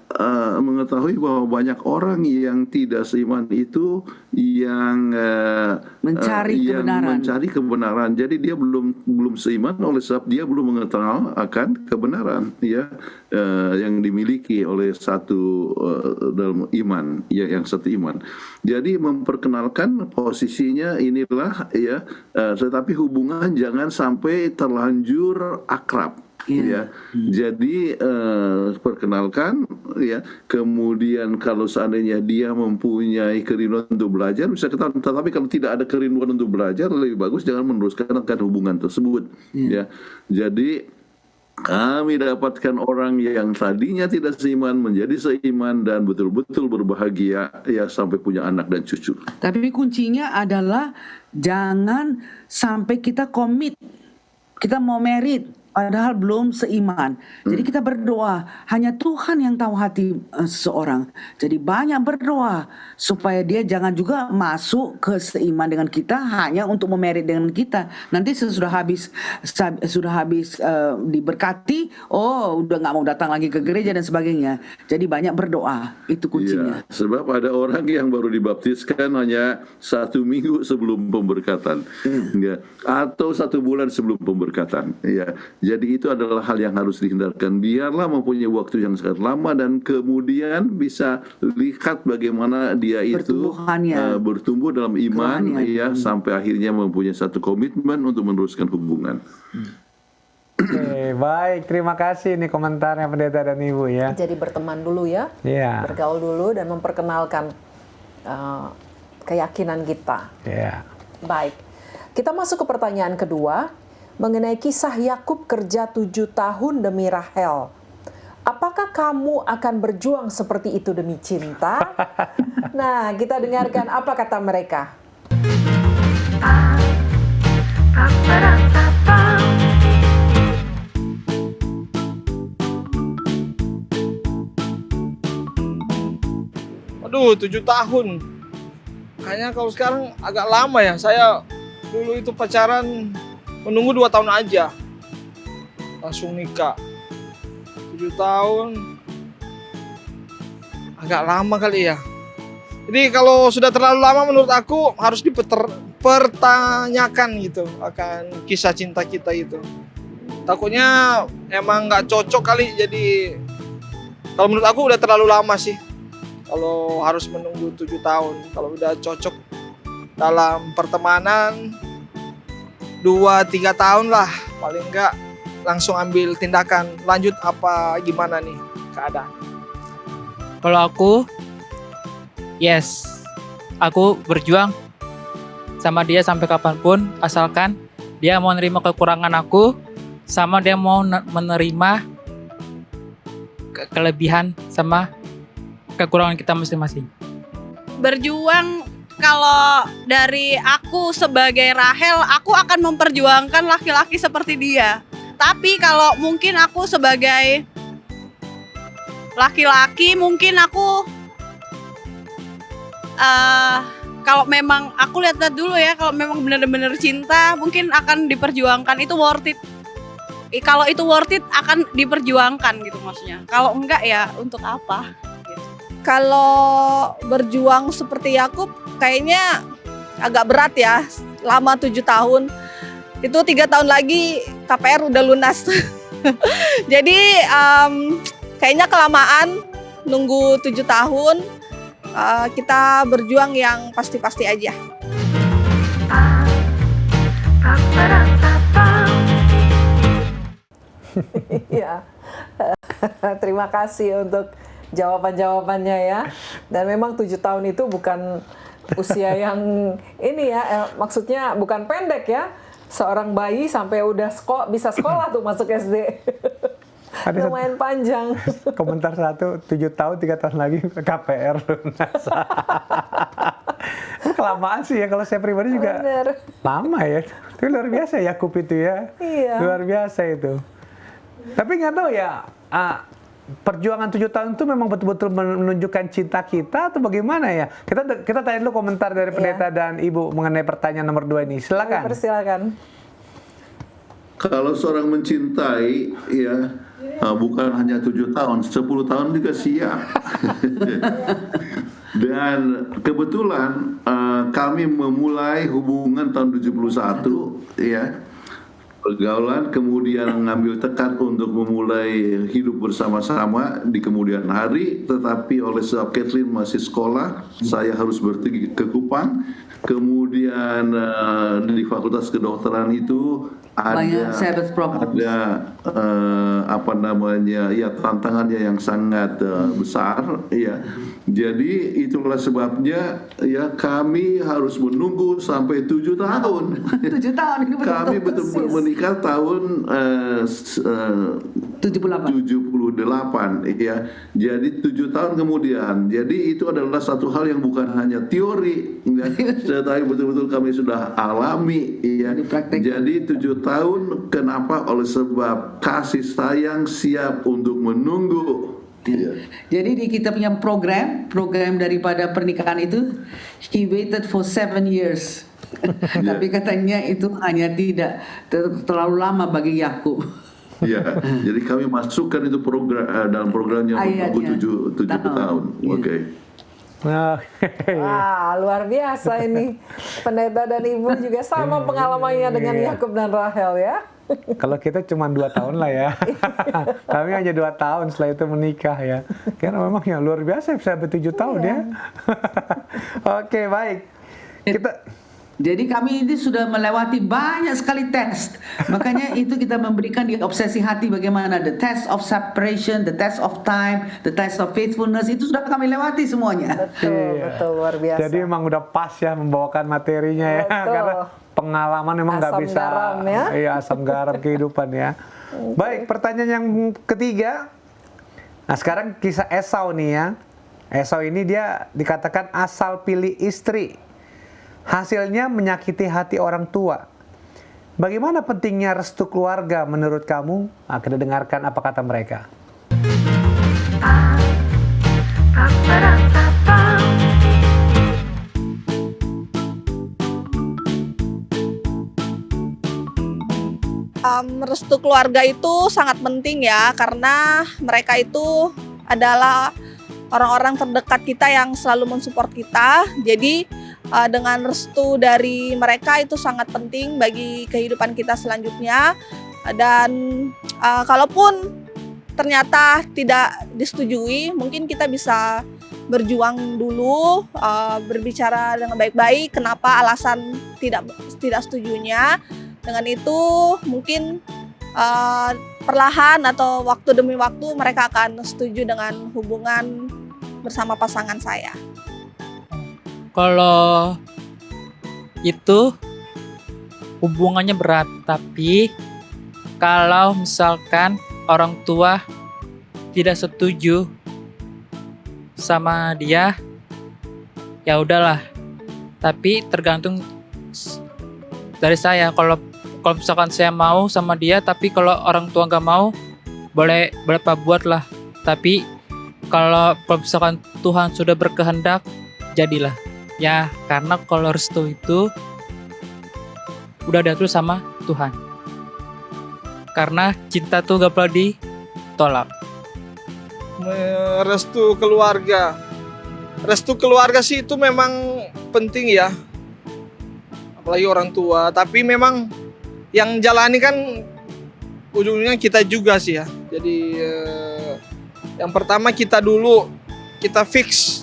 mengetahui bahwa banyak orang yang tidak seiman itu yang mencari kebenaran. Jadi dia belum seiman oleh sebab dia belum mengetahui akan kebenaran, ya, yang dimiliki oleh satu dalam iman, ya, yang satu iman. Jadi memperkenalkan posisinya inilah, ya, tetapi hubungan jangan sampai terlanjur akrab. Ya, jadi perkenalkan, ya, kemudian kalau seandainya dia mempunyai kerinduan untuk belajar bisa ketahuan, tetapi kalau tidak ada kerinduan untuk belajar, lebih bagus jangan meneruskan hubungan tersebut, ya. Jadi kami dapatkan orang yang tadinya tidak seiman menjadi seiman dan betul-betul berbahagia, ya, sampai punya anak dan cucu. Tapi kuncinya adalah jangan sampai kita komit, kita mau merit, padahal belum seiman. Jadi kita berdoa, hanya Tuhan yang tahu hati seseorang. Jadi banyak berdoa supaya dia jangan juga masuk ke seiman dengan kita hanya untuk memerit dengan kita. Nanti sudah habis diberkati, udah nggak mau datang lagi ke gereja dan sebagainya. Jadi banyak berdoa, itu kuncinya. Iya, sebab ada orang yang baru dibaptiskan hanya 1 minggu sebelum pemberkatan, ya, atau 1 bulan sebelum pemberkatan. Ya, jadi itu adalah hal yang harus dihindarkan. Biarlah mempunyai waktu yang sangat lama dan kemudian bisa lihat bagaimana dia itu bertumbuh dalam iman, ya, sampai akhirnya mempunyai satu komitmen untuk meneruskan hubungan. Oke, baik. Terima kasih nih komentarnya pendeta dan ibu ya. Jadi berteman dulu ya, bergaul dulu dan memperkenalkan keyakinan kita. Baik, kita masuk ke pertanyaan kedua mengenai kisah Yakub kerja 7 tahun demi Rahel. Apakah kamu akan berjuang seperti itu demi cinta? Nah, kita dengarkan apa kata mereka. Aduh, 7 tahun. Kayaknya kalau sekarang agak lama ya. Saya dulu itu pacaran menunggu 2 tahun aja. Langsung nikah. 7 tahun. Agak lama kali ya. Jadi kalau sudah terlalu lama menurut aku harus dipertanyakan gitu akan kisah cinta kita itu. Takutnya emang nggak cocok kali, jadi kalau menurut aku udah terlalu lama sih. Kalau harus menunggu 7 tahun. Kalau udah cocok dalam pertemanan 2-3 tahun lah paling enggak, langsung ambil tindakan lanjut apa gimana nih keadaan. Kalau aku, yes, aku berjuang sama dia sampai kapanpun, asalkan dia mau menerima kekurangan aku, sama dia mau menerima kelebihan sama kekurangan kita masing-masing. Berjuang, kalau dari aku sebagai Rahel, aku akan memperjuangkan laki-laki seperti dia. Tapi kalau mungkin aku sebagai laki-laki, mungkin aku kalau memang aku lihat dulu ya, kalau memang benar-benar cinta, mungkin akan diperjuangkan, itu worth it. Kalau itu worth it akan diperjuangkan gitu maksudnya. Kalau enggak ya untuk apa? Gitu. Kalau berjuang seperti Yakub kayaknya agak berat ya, lama 7 tahun. Itu 3 tahun lagi KPR udah lunas. Jadi kayaknya kelamaan nunggu 7 tahun. Kita berjuang yang pasti-pasti aja. Ya, terima kasih untuk jawaban-jawabannya ya. Dan memang 7 tahun itu bukan usia yang ini ya, maksudnya bukan pendek ya. Seorang bayi sampai udah bisa sekolah tuh masuk SD. Ada lumayan panjang. Komentar 1, 7 tahun, 3 tahun lagi KPR lunas. Kelamaan sih ya, kalau saya pribadi juga lama ya. Itu luar biasa Yakub itu ya. Iya. Luar biasa itu. Tapi nggak tahu ya, perjuangan 7 tahun itu memang betul-betul menunjukkan cinta kita atau bagaimana ya? Kita tanya dulu komentar dari pendeta dan ibu mengenai pertanyaan nomor 2 ini. Silakan. Persilakan. Kalau seorang mencintai, ya bukan hanya 7 tahun, 10 tahun juga siap. Dan kebetulan kami memulai hubungan tahun 71, ya. Pergaulan, kemudian mengambil tekad untuk memulai hidup bersama-sama di kemudian hari, tetapi oleh sebab Kathleen masih sekolah, saya harus pergi ke Kupang. Kemudian di Fakultas Kedokteran itu ada tantangannya yang sangat besar, ya. Jadi itulah sebabnya ya kami harus menunggu sampai 7 tahun. 7 tahun ini kami betul-betul menikah tahun 78. 78 ya. Jadi 7 tahun kemudian. Jadi itu adalah satu hal yang bukan hanya teori ya, tetapi betul-betul kami sudah alami ya. Dipraktekkan. Jadi 7 tahun kenapa? Oleh sebab kasih sayang siap untuk menunggu. Ya. Jadi di kita punya program daripada pernikahan itu, he waited for 7 years. Tapi katanya itu hanya tidak terlalu lama bagi Yakub. Ya, jadi kami masukkan itu dalam programnya Ayatnya. menunggu 7 tahun. Iya. Oke. Nah, Wah, luar biasa ini. Pendeta dan Ibu juga sama pengalamannya dengan Yakub dan Rahel ya. kalau kita cuma 2 tahun lah ya. Kami hanya 2 tahun setelah itu menikah ya. Karena memang yang luar biasa bisa sampai 7 tahun ya. Oke, baik. Jadi kami ini sudah melewati banyak sekali tes. Makanya itu kita memberikan di obsesi hati bagaimana the test of separation, the test of time, the test of faithfulness, itu sudah kami lewati semuanya. Betul, luar biasa. Jadi memang udah pas ya membawakan materinya ya. Betul. Karena pengalaman memang nggak Asam bisa. garam ya. Iya, asam garam kehidupan ya. Baik, pertanyaan yang ketiga. Nah, sekarang kisah Esau nih ya. Esau ini dia dikatakan asal pilih istri. Hasilnya menyakiti hati orang tua. Bagaimana pentingnya restu keluarga menurut kamu? Nah, kita dengarkan apa kata mereka. Restu keluarga itu sangat penting ya, karena mereka itu adalah orang-orang terdekat kita yang selalu mensupport kita. Jadi dengan restu dari mereka itu sangat penting bagi kehidupan kita selanjutnya. Dan kalaupun ternyata tidak disetujui, mungkin kita bisa berjuang dulu, berbicara dengan baik-baik kenapa alasan tidak setujunya. Dengan itu mungkin perlahan atau waktu demi waktu mereka akan setuju dengan hubungan bersama pasangan saya. Kalau itu hubungannya berat, tapi kalau misalkan orang tua tidak setuju sama dia, ya udahlah. Tapi tergantung dari saya. Kalau misalkan saya mau sama dia, tapi kalau orang tua nggak mau, boleh apa buat lah. Tapi kalau misalkan Tuhan sudah berkehendak, jadilah. Ya, karena kalau restu itu udah diatur sama Tuhan. Karena cinta tuh gak boleh ditolak. Restu keluarga. Restu keluarga sih itu memang penting ya. Apalagi orang tua. Tapi memang yang jalani kan ujungnya kita juga sih ya. Jadi yang pertama kita fix.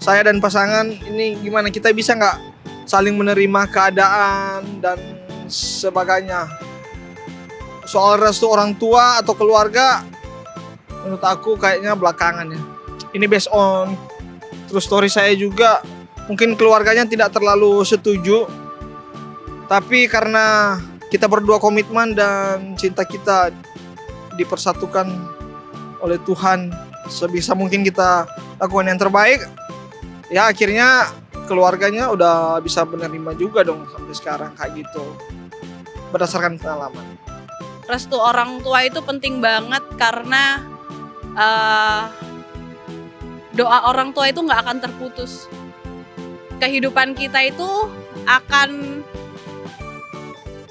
Saya dan pasangan ini gimana, kita bisa nggak saling menerima keadaan dan sebagainya. Soal restu orang tua atau keluarga, menurut aku kayaknya belakangan ya. Ini based on true story saya juga. Mungkin keluarganya tidak terlalu setuju, tapi karena kita berdua komitmen dan cinta kita dipersatukan oleh Tuhan, sebisa mungkin kita lakukan yang terbaik. Ya akhirnya keluarganya udah bisa menerima juga dong sampai sekarang kayak gitu. Berdasarkan pengalaman. Restu orang tua itu penting banget karena doa orang tua itu nggak akan terputus. Kehidupan kita itu akan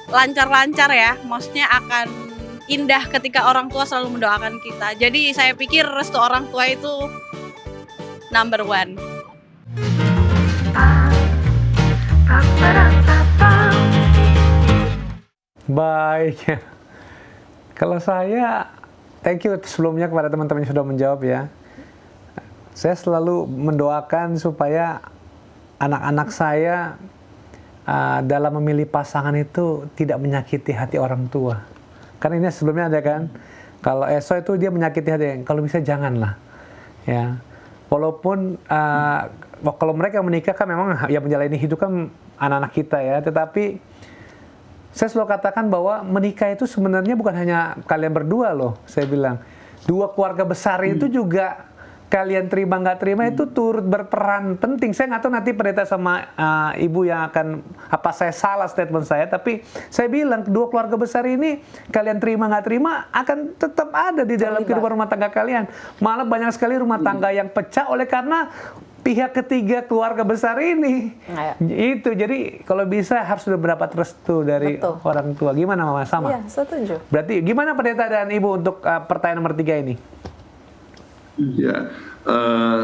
lancar-lancar ya, maksudnya akan indah ketika orang tua selalu mendoakan kita. Jadi saya pikir restu orang tua itu number one. Baik. Kalau saya, thank you sebelumnya kepada teman-teman yang sudah menjawab ya. Saya selalu mendoakan supaya anak-anak saya dalam memilih pasangan itu tidak menyakiti hati orang tua. Karena ini sebelumnya ada kan, kalau Esau itu dia menyakiti hati, kalau bisa janganlah. Ya, walaupun kalau mereka menikah kan memang yang menjalani hidup kan anak-anak kita ya, tetapi saya selalu katakan bahwa menikah itu sebenarnya bukan hanya kalian berdua loh, saya bilang. Dua keluarga besar itu juga kalian terima nggak terima itu turut berperan penting. Saya nggak tahu nanti pendeta sama ibu yang akan, apa saya salah statement saya, tapi saya bilang dua keluarga besar ini kalian terima nggak terima akan tetap ada di dalam kehidupan rumah tangga kalian. Malah banyak sekali rumah tangga yang pecah oleh karena pihak ketiga keluarga besar ini. Itu jadi kalau bisa harus sudah mendapat restu dari orang tua. Gimana Mama? Sama? Iya, setuju. Berarti gimana pendeta dan ibu untuk pertanyaan nomor 3 ini? Ya,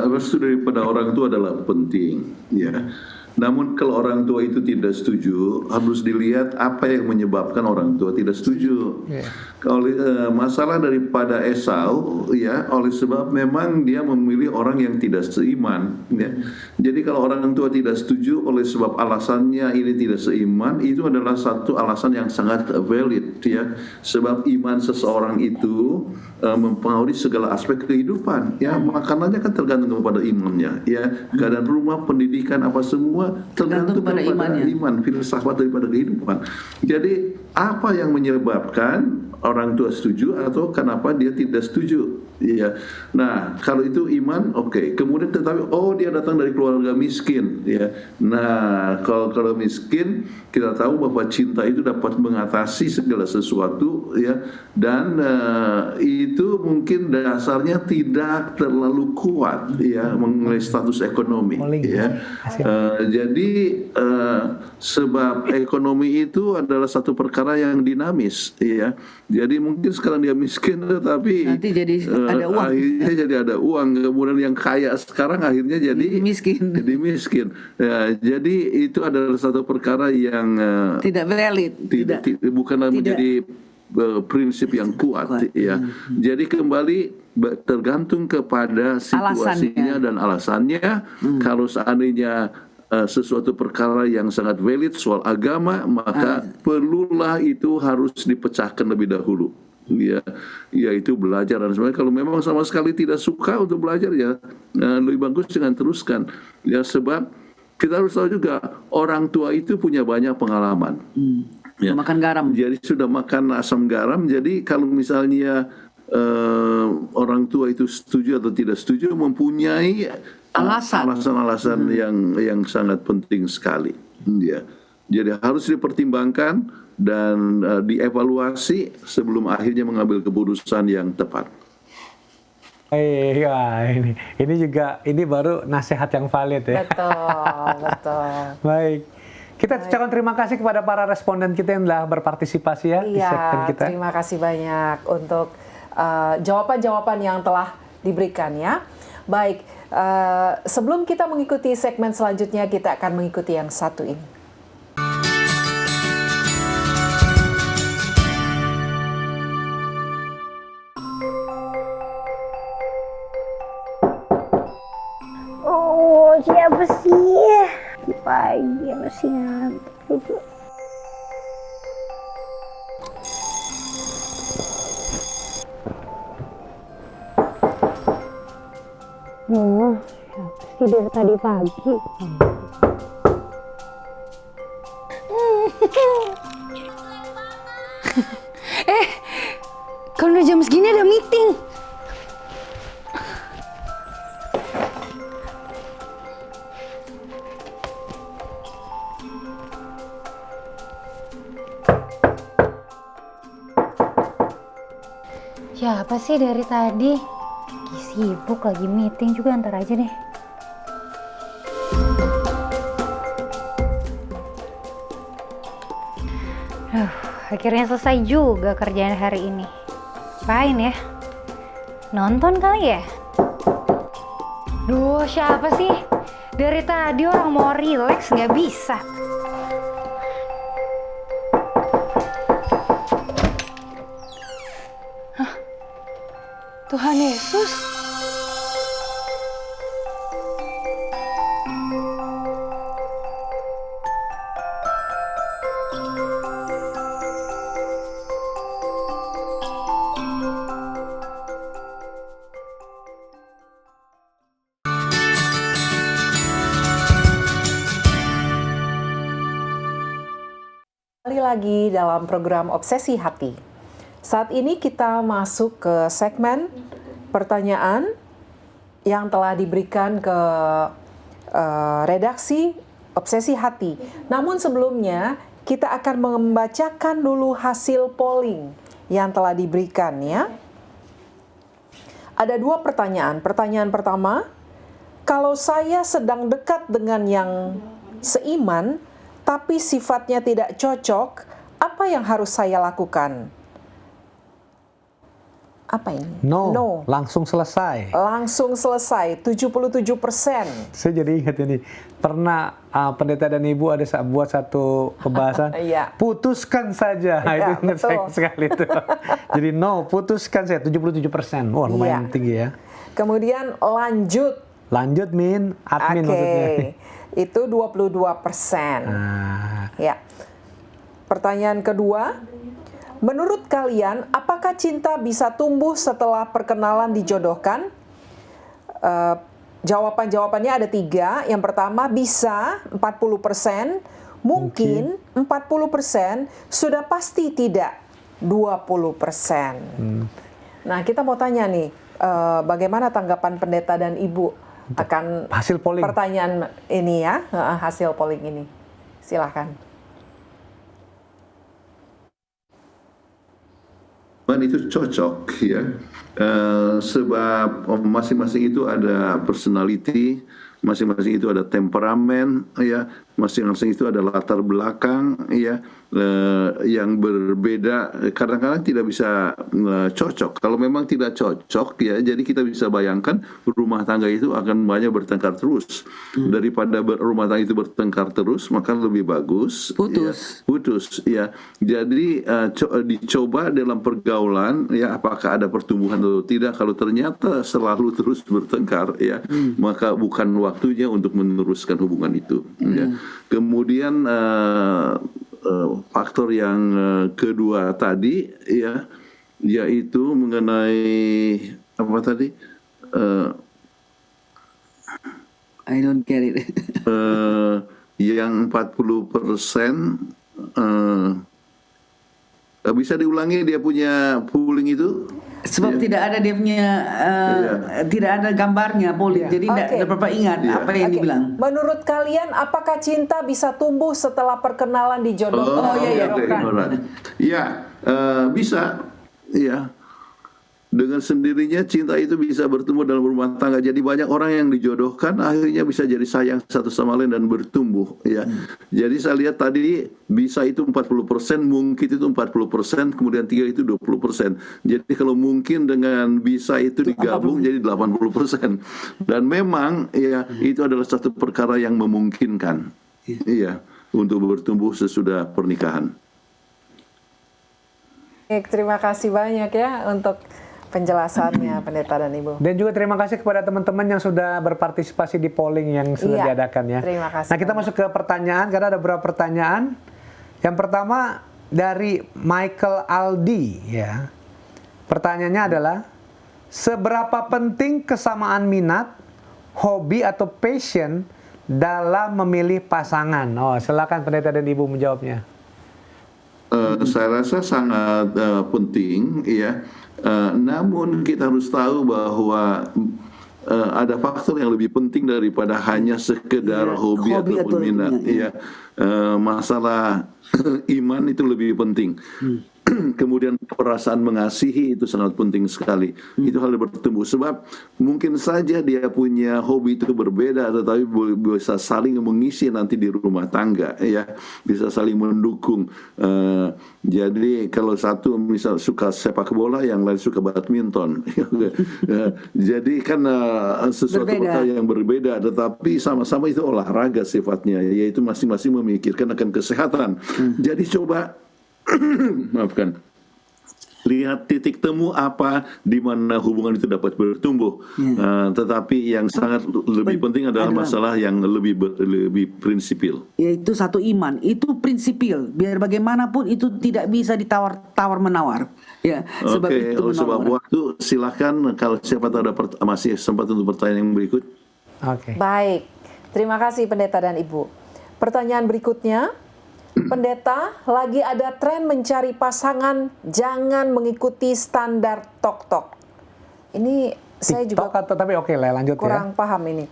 restu daripada orang tua adalah penting. Ya, namun kalau orang tua itu tidak setuju, harus dilihat apa yang menyebabkan orang tua tidak setuju. Kalau masalah daripada Esau, ya, oleh sebab memang dia memilih orang yang tidak seiman. Ya. Jadi kalau orang tua tidak setuju oleh sebab alasannya ini tidak seiman, itu adalah satu alasan yang sangat valid. Ya, sebab iman seseorang itu mempengaruhi segala aspek kehidupan. Ya, makanannya kan tergantung kepada imannya. Ya, keadaan rumah, pendidikan, apa semua tergantung pada iman, filsafat daripada kehidupan. Jadi apa yang menyebabkan orang tua setuju atau kenapa dia tidak setuju? Ya, nah kalau itu iman, oke. Kemudian tetapi dia datang dari keluarga miskin, ya. Nah kalau miskin kita tahu bahwa cinta itu dapat mengatasi segala sesuatu, ya. Dan itu mungkin dasarnya tidak terlalu kuat, ya, mengenai status ekonomi, ya. Jadi sebab ekonomi itu adalah satu perkara yang dinamis, ya. Jadi mungkin sekarang dia miskin tetapi Nanti jadi ada uang. akhirnya jadi ada uang, kemudian yang kaya sekarang akhirnya jadi Miskin. Jadi miskin. Ya, jadi itu adalah satu perkara yang Tidak valid. bukanlah menjadi prinsip yang kuat, ya. Jadi kembali tergantung kepada situasinya dan alasannya. Kalau seandainya sesuatu perkara yang sangat valid soal agama, maka perlulah itu harus dipecahkan lebih dahulu. Ya, yaitu belajar. Dan sebenarnya kalau memang sama sekali tidak suka untuk belajar, ya lebih bagus jangan teruskan. Ya, sebab kita harus tahu juga orang tua itu punya banyak pengalaman. Ya. Makan garam. Jadi sudah makan asam garam. Jadi kalau misalnya orang tua itu setuju atau tidak setuju, mempunyai alasan-alasan yang sangat penting sekali. Ya. Jadi harus dipertimbangkan dan dievaluasi sebelum akhirnya mengambil keputusan yang tepat. Ini juga baru nasihat yang valid, ya. Betul. Baik. Kita ucapkan terima kasih kepada para responden kita yang telah berpartisipasi, ya, di segmen kita. Terima kasih banyak untuk jawaban-jawaban yang telah diberikan, ya. Baik, sebelum kita mengikuti segmen selanjutnya, kita akan mengikuti yang satu ini. Oh, siapa sih? Pagi masih ngantuk. Siapa sih dari tadi pagi? Kan udah jam segini ada meeting. Siapa sih dari tadi? Lagi sibuk, lagi meeting juga, ntar aja deh. Akhirnya selesai juga kerjaan hari ini. Apain ya? Nonton kali ya? Duh, siapa sih? Dari tadi orang mau relax nggak bisa. Tuhan Yesus. Kembali lagi dalam program Obsesi Hati. Saat ini kita masuk ke segmen pertanyaan yang telah diberikan ke redaksi Obsesi Hati. Namun sebelumnya kita akan membacakan dulu hasil polling yang telah diberikan ya. Ada 2 pertanyaan. Pertanyaan pertama, kalau saya sedang dekat dengan yang seiman, tapi sifatnya tidak cocok, apa yang harus saya lakukan? Apa ini? No. Langsung selesai. Langsung selesai, 77%. Saya jadi ingat ini. Pernah pendeta dan ibu ada buat satu pembahasan. Iya. Putuskan saja. Iya, Itu ingat saya betul. sekali itu. Jadi no, putuskan saya 77%. Wah, lumayan Iya. tinggi ya. Kemudian lanjut. Lanjut admin maksudnya. Itu 22%. Nah, Ya. Pertanyaan kedua, menurut kalian apakah cinta bisa tumbuh setelah perkenalan dijodohkan? Jawabannya ada 3. Yang pertama bisa 40%, mungkin 40%, sudah pasti tidak 20%. Nah, kita mau tanya nih, bagaimana tanggapan pendeta dan ibu akan hasil polling. pertanyaan ini ya, hasil polling ini. Silahkan. Itu cocok ya, sebab masing-masing itu ada personality, masing-masing itu ada temperamen ya, masing-masing itu ada latar belakang ya, yang berbeda, kadang-kadang tidak bisa cocok. Kalau memang tidak cocok ya, jadi kita bisa bayangkan rumah tangga itu akan banyak bertengkar terus. Daripada rumah tangga itu bertengkar terus, maka lebih bagus putus ya. Jadi dicoba dalam pergaulan ya, apakah ada pertumbuhan atau tidak. Kalau ternyata selalu terus bertengkar ya, maka bukan waktunya untuk meneruskan hubungan itu ya. Kemudian faktor yang kedua tadi ya, yaitu mengenai apa tadi, I don't get it. yang 40%, bisa diulangi dia punya polling itu? Sebab tidak ada dia punya tidak ada gambarnya boleh. Jadi tidak berapa ingat apa yang dibilang. Menurut kalian apakah cinta bisa tumbuh setelah perkenalan dijodohkan? Ya, bisa. Ya. Dengan sendirinya cinta itu bisa bertumbuh dalam rumah tangga. Jadi banyak orang yang dijodohkan akhirnya bisa jadi sayang satu sama lain dan bertumbuh ya. Jadi saya lihat tadi bisa itu 40%, mungkin itu 40%, kemudian 3 itu 20%. Jadi kalau mungkin dengan bisa itu digabung jadi 80%. Dan memang ya itu adalah satu perkara yang memungkinkan. Iya, untuk bertumbuh sesudah pernikahan. Terima kasih banyak ya untuk penjelasannya pendeta dan ibu. Dan juga terima kasih kepada teman-teman yang sudah berpartisipasi di polling yang sudah diadakan ya. Terima kasih. Nah, kita masuk ke pertanyaan karena ada beberapa pertanyaan. Yang pertama dari Michael Aldi ya. Pertanyaannya adalah, seberapa penting kesamaan minat, hobi atau passion dalam memilih pasangan? Oh, silakan pendeta dan ibu menjawabnya. Saya rasa sangat penting ya. Namun kita harus tahu bahwa ada faktor yang lebih penting daripada hanya sekedar hobi ataupun minat. Ya. Masalah iman itu lebih penting. Kemudian perasaan mengasihi itu sangat penting sekali. Itu hal yang bertumbuh. Sebab mungkin saja dia punya hobi itu berbeda, tetapi bisa saling mengisi nanti di rumah tangga, ya, bisa saling mendukung. Jadi kalau satu misal suka sepak bola, yang lain suka badminton. Jadi kan sesuatu perkara yang berbeda, tetapi sama-sama itu olahraga sifatnya, yaitu masing-masing memikirkan akan kesehatan. Jadi coba maafkan, lihat titik temu apa di mana hubungan itu dapat bertumbuh. Tetapi yang sangat lebih penting adalah masalah yang lebih prinsipil. Yaitu satu iman, itu prinsipil. Biar bagaimanapun itu tidak bisa ditawar menawar. Ya, sebab itu sebab waktu, silakan kalau siapa tahu ada masih sempat untuk pertanyaan yang berikut. Baik, terima kasih pendeta dan ibu. Pertanyaan berikutnya, Pendeta, lagi ada tren mencari pasangan, jangan mengikuti standar tok-tok. Ini saya juga TikTok atau tapi oke lah lanjut kurang paham ini.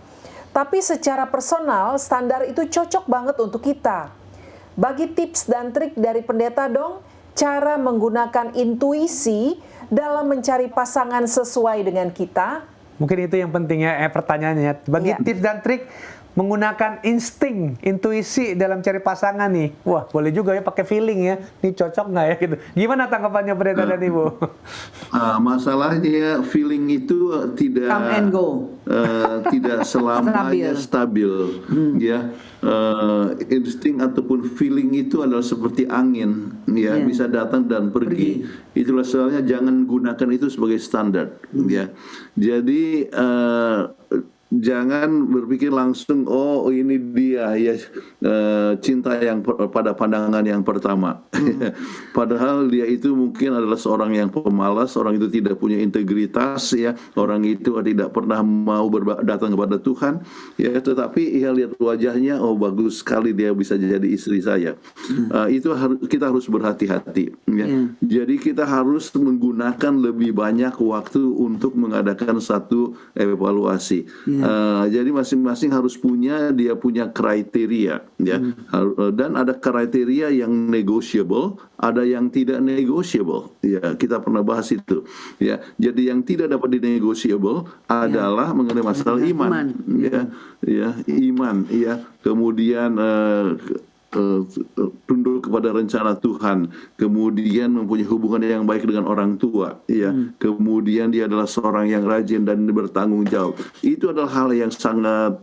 Tapi secara personal, standar itu cocok banget untuk kita. Bagi tips dan trik dari pendeta dong, cara menggunakan intuisi dalam mencari pasangan sesuai dengan kita. Mungkin itu yang penting ya pertanyaannya. Bagi Iya. tips dan trik menggunakan insting, intuisi dalam cari pasangan nih. Wah, boleh juga ya pakai feeling ya. Ini cocok nggak ya gitu. Gimana tanggapannya pendeta dan Ibu? Masalahnya feeling itu tidak Come and go. tidak selamanya stabil, ya. Insting ataupun feeling itu adalah seperti angin, ya, bisa datang dan pergi. Itulah sebabnya jangan gunakan itu sebagai standar, ya. Jadi jangan berpikir langsung oh ini dia ya cinta yang pada pandangan yang pertama. Padahal dia itu mungkin adalah seorang yang pemalas, orang itu tidak punya integritas ya, orang itu tidak pernah mau datang kepada Tuhan ya, tetapi ia lihat wajahnya oh bagus sekali dia bisa jadi istri saya. Itu kita harus berhati-hati ya. Jadi kita harus menggunakan lebih banyak waktu untuk mengadakan satu evaluasi. Jadi masing-masing harus punya kriteria ya. Dan ada kriteria yang negotiable, ada yang tidak negotiable ya, kita pernah bahas itu ya. Jadi yang tidak dapat dinegosiable adalah mengenai masalah iman ya, iman ya, kemudian tunduk kepada rencana Tuhan, kemudian mempunyai hubungan yang baik dengan orang tua, ya, kemudian dia adalah seorang yang rajin dan bertanggung jawab. Itu adalah hal yang sangat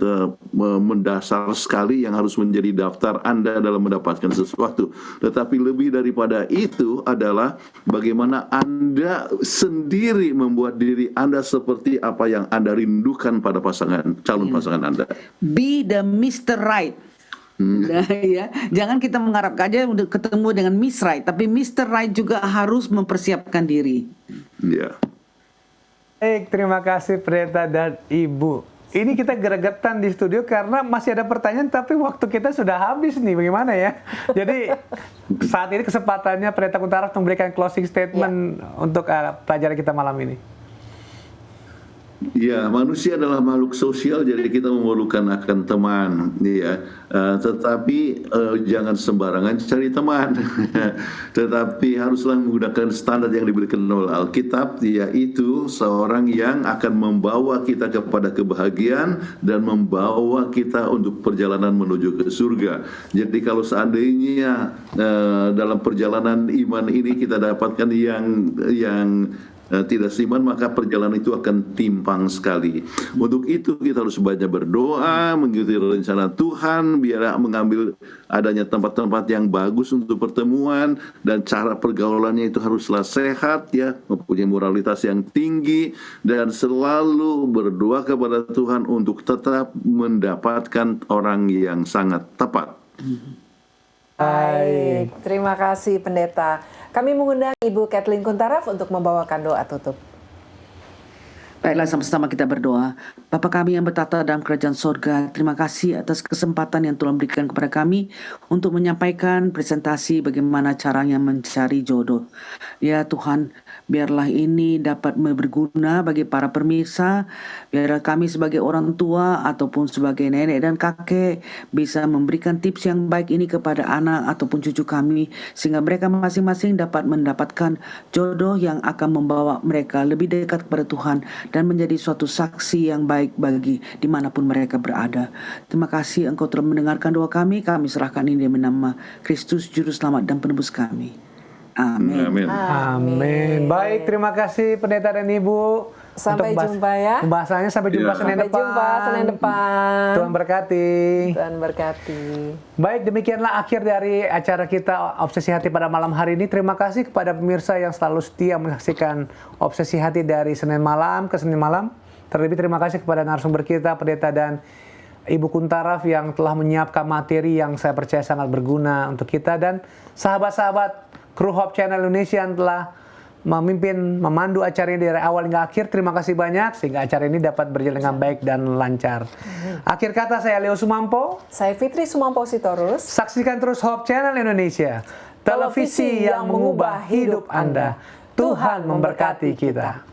mendasar sekali yang harus menjadi daftar Anda dalam mendapatkan sesuatu. Tetapi lebih daripada itu adalah bagaimana Anda sendiri membuat diri Anda seperti apa yang Anda rindukan pada calon pasangan Anda. Be the Mr. Right. Ya, jangan kita mengharapkan aja untuk ketemu dengan Miss Right, tapi Mr. Right juga harus mempersiapkan diri. Ya. Baik, terima kasih Pendeta dan Ibu. Ini kita gregetan di studio karena masih ada pertanyaan tapi waktu kita sudah habis nih, bagaimana ya? Jadi saat ini kesempatannya Pendeta Kuntara memberikan closing statement untuk pelajaran kita malam ini. Ya, manusia adalah makhluk sosial, jadi kita memerlukan akan teman, ya. Tetapi jangan sembarangan cari teman, tetapi haruslah menggunakan standar yang diberikan oleh Alkitab, yaitu seorang yang akan membawa kita kepada kebahagiaan dan membawa kita untuk perjalanan menuju ke surga. Jadi kalau seandainya dalam perjalanan iman ini kita dapatkan yang tidak seiman, maka perjalanan itu akan timpang sekali. Untuk itu kita harus banyak berdoa, mengikuti rencana Tuhan, biar mengambil adanya tempat-tempat yang bagus untuk pertemuan, dan cara pergaulannya itu haruslah sehat ya, mempunyai moralitas yang tinggi, dan selalu berdoa kepada Tuhan untuk tetap mendapatkan orang yang sangat tepat. Baik, terima kasih Pendeta. Kami mengundang Ibu Kathleen Kuntaraf untuk membawakan doa tutup. Baiklah, sama-sama kita berdoa. Bapa kami yang bertata dalam kerajaan sorga, terima kasih atas kesempatan yang Tuhan berikan kepada kami untuk menyampaikan presentasi bagaimana caranya mencari jodoh. Ya Tuhan, biarlah ini dapat berguna bagi para pemirsa, biarlah kami sebagai orang tua ataupun sebagai nenek dan kakek bisa memberikan tips yang baik ini kepada anak ataupun cucu kami, sehingga mereka masing-masing dapat mendapatkan jodoh yang akan membawa mereka lebih dekat kepada Tuhan dan menjadi suatu saksi yang baik bagi dimanapun mereka berada. Terima kasih Engkau telah mendengarkan doa kami serahkan ini dalam nama Kristus Juru Selamat dan Penebus kami. Amin. Amin. Amin. Baik, terima kasih Pendeta dan Ibu. Sampai jumpa ya. Pembahasannya sampai jumpa Senin Sampai depan. jumpa Senin depan. Tuhan berkati. Tuhan berkati. Baik, demikianlah akhir dari acara kita Obsesi Hati pada malam hari ini. Terima kasih kepada pemirsa yang selalu setia menyaksikan Obsesi Hati dari Senin malam ke Senin malam. Terlebih terima kasih kepada narasumber kita, Pendeta dan Ibu Kuntaraf yang telah menyiapkan materi yang saya percaya sangat berguna untuk kita, dan sahabat-sahabat kru Hope Channel Indonesia yang telah memimpin, memandu acara ini dari awal hingga akhir. Terima kasih banyak sehingga acara ini dapat berjalan dengan baik dan lancar. Akhir kata saya Leo Sumampo. Saya Fitri Sumampo Sitorus. Saksikan terus Hope Channel Indonesia, televisi yang mengubah hidup Anda. Tuhan memberkati kita.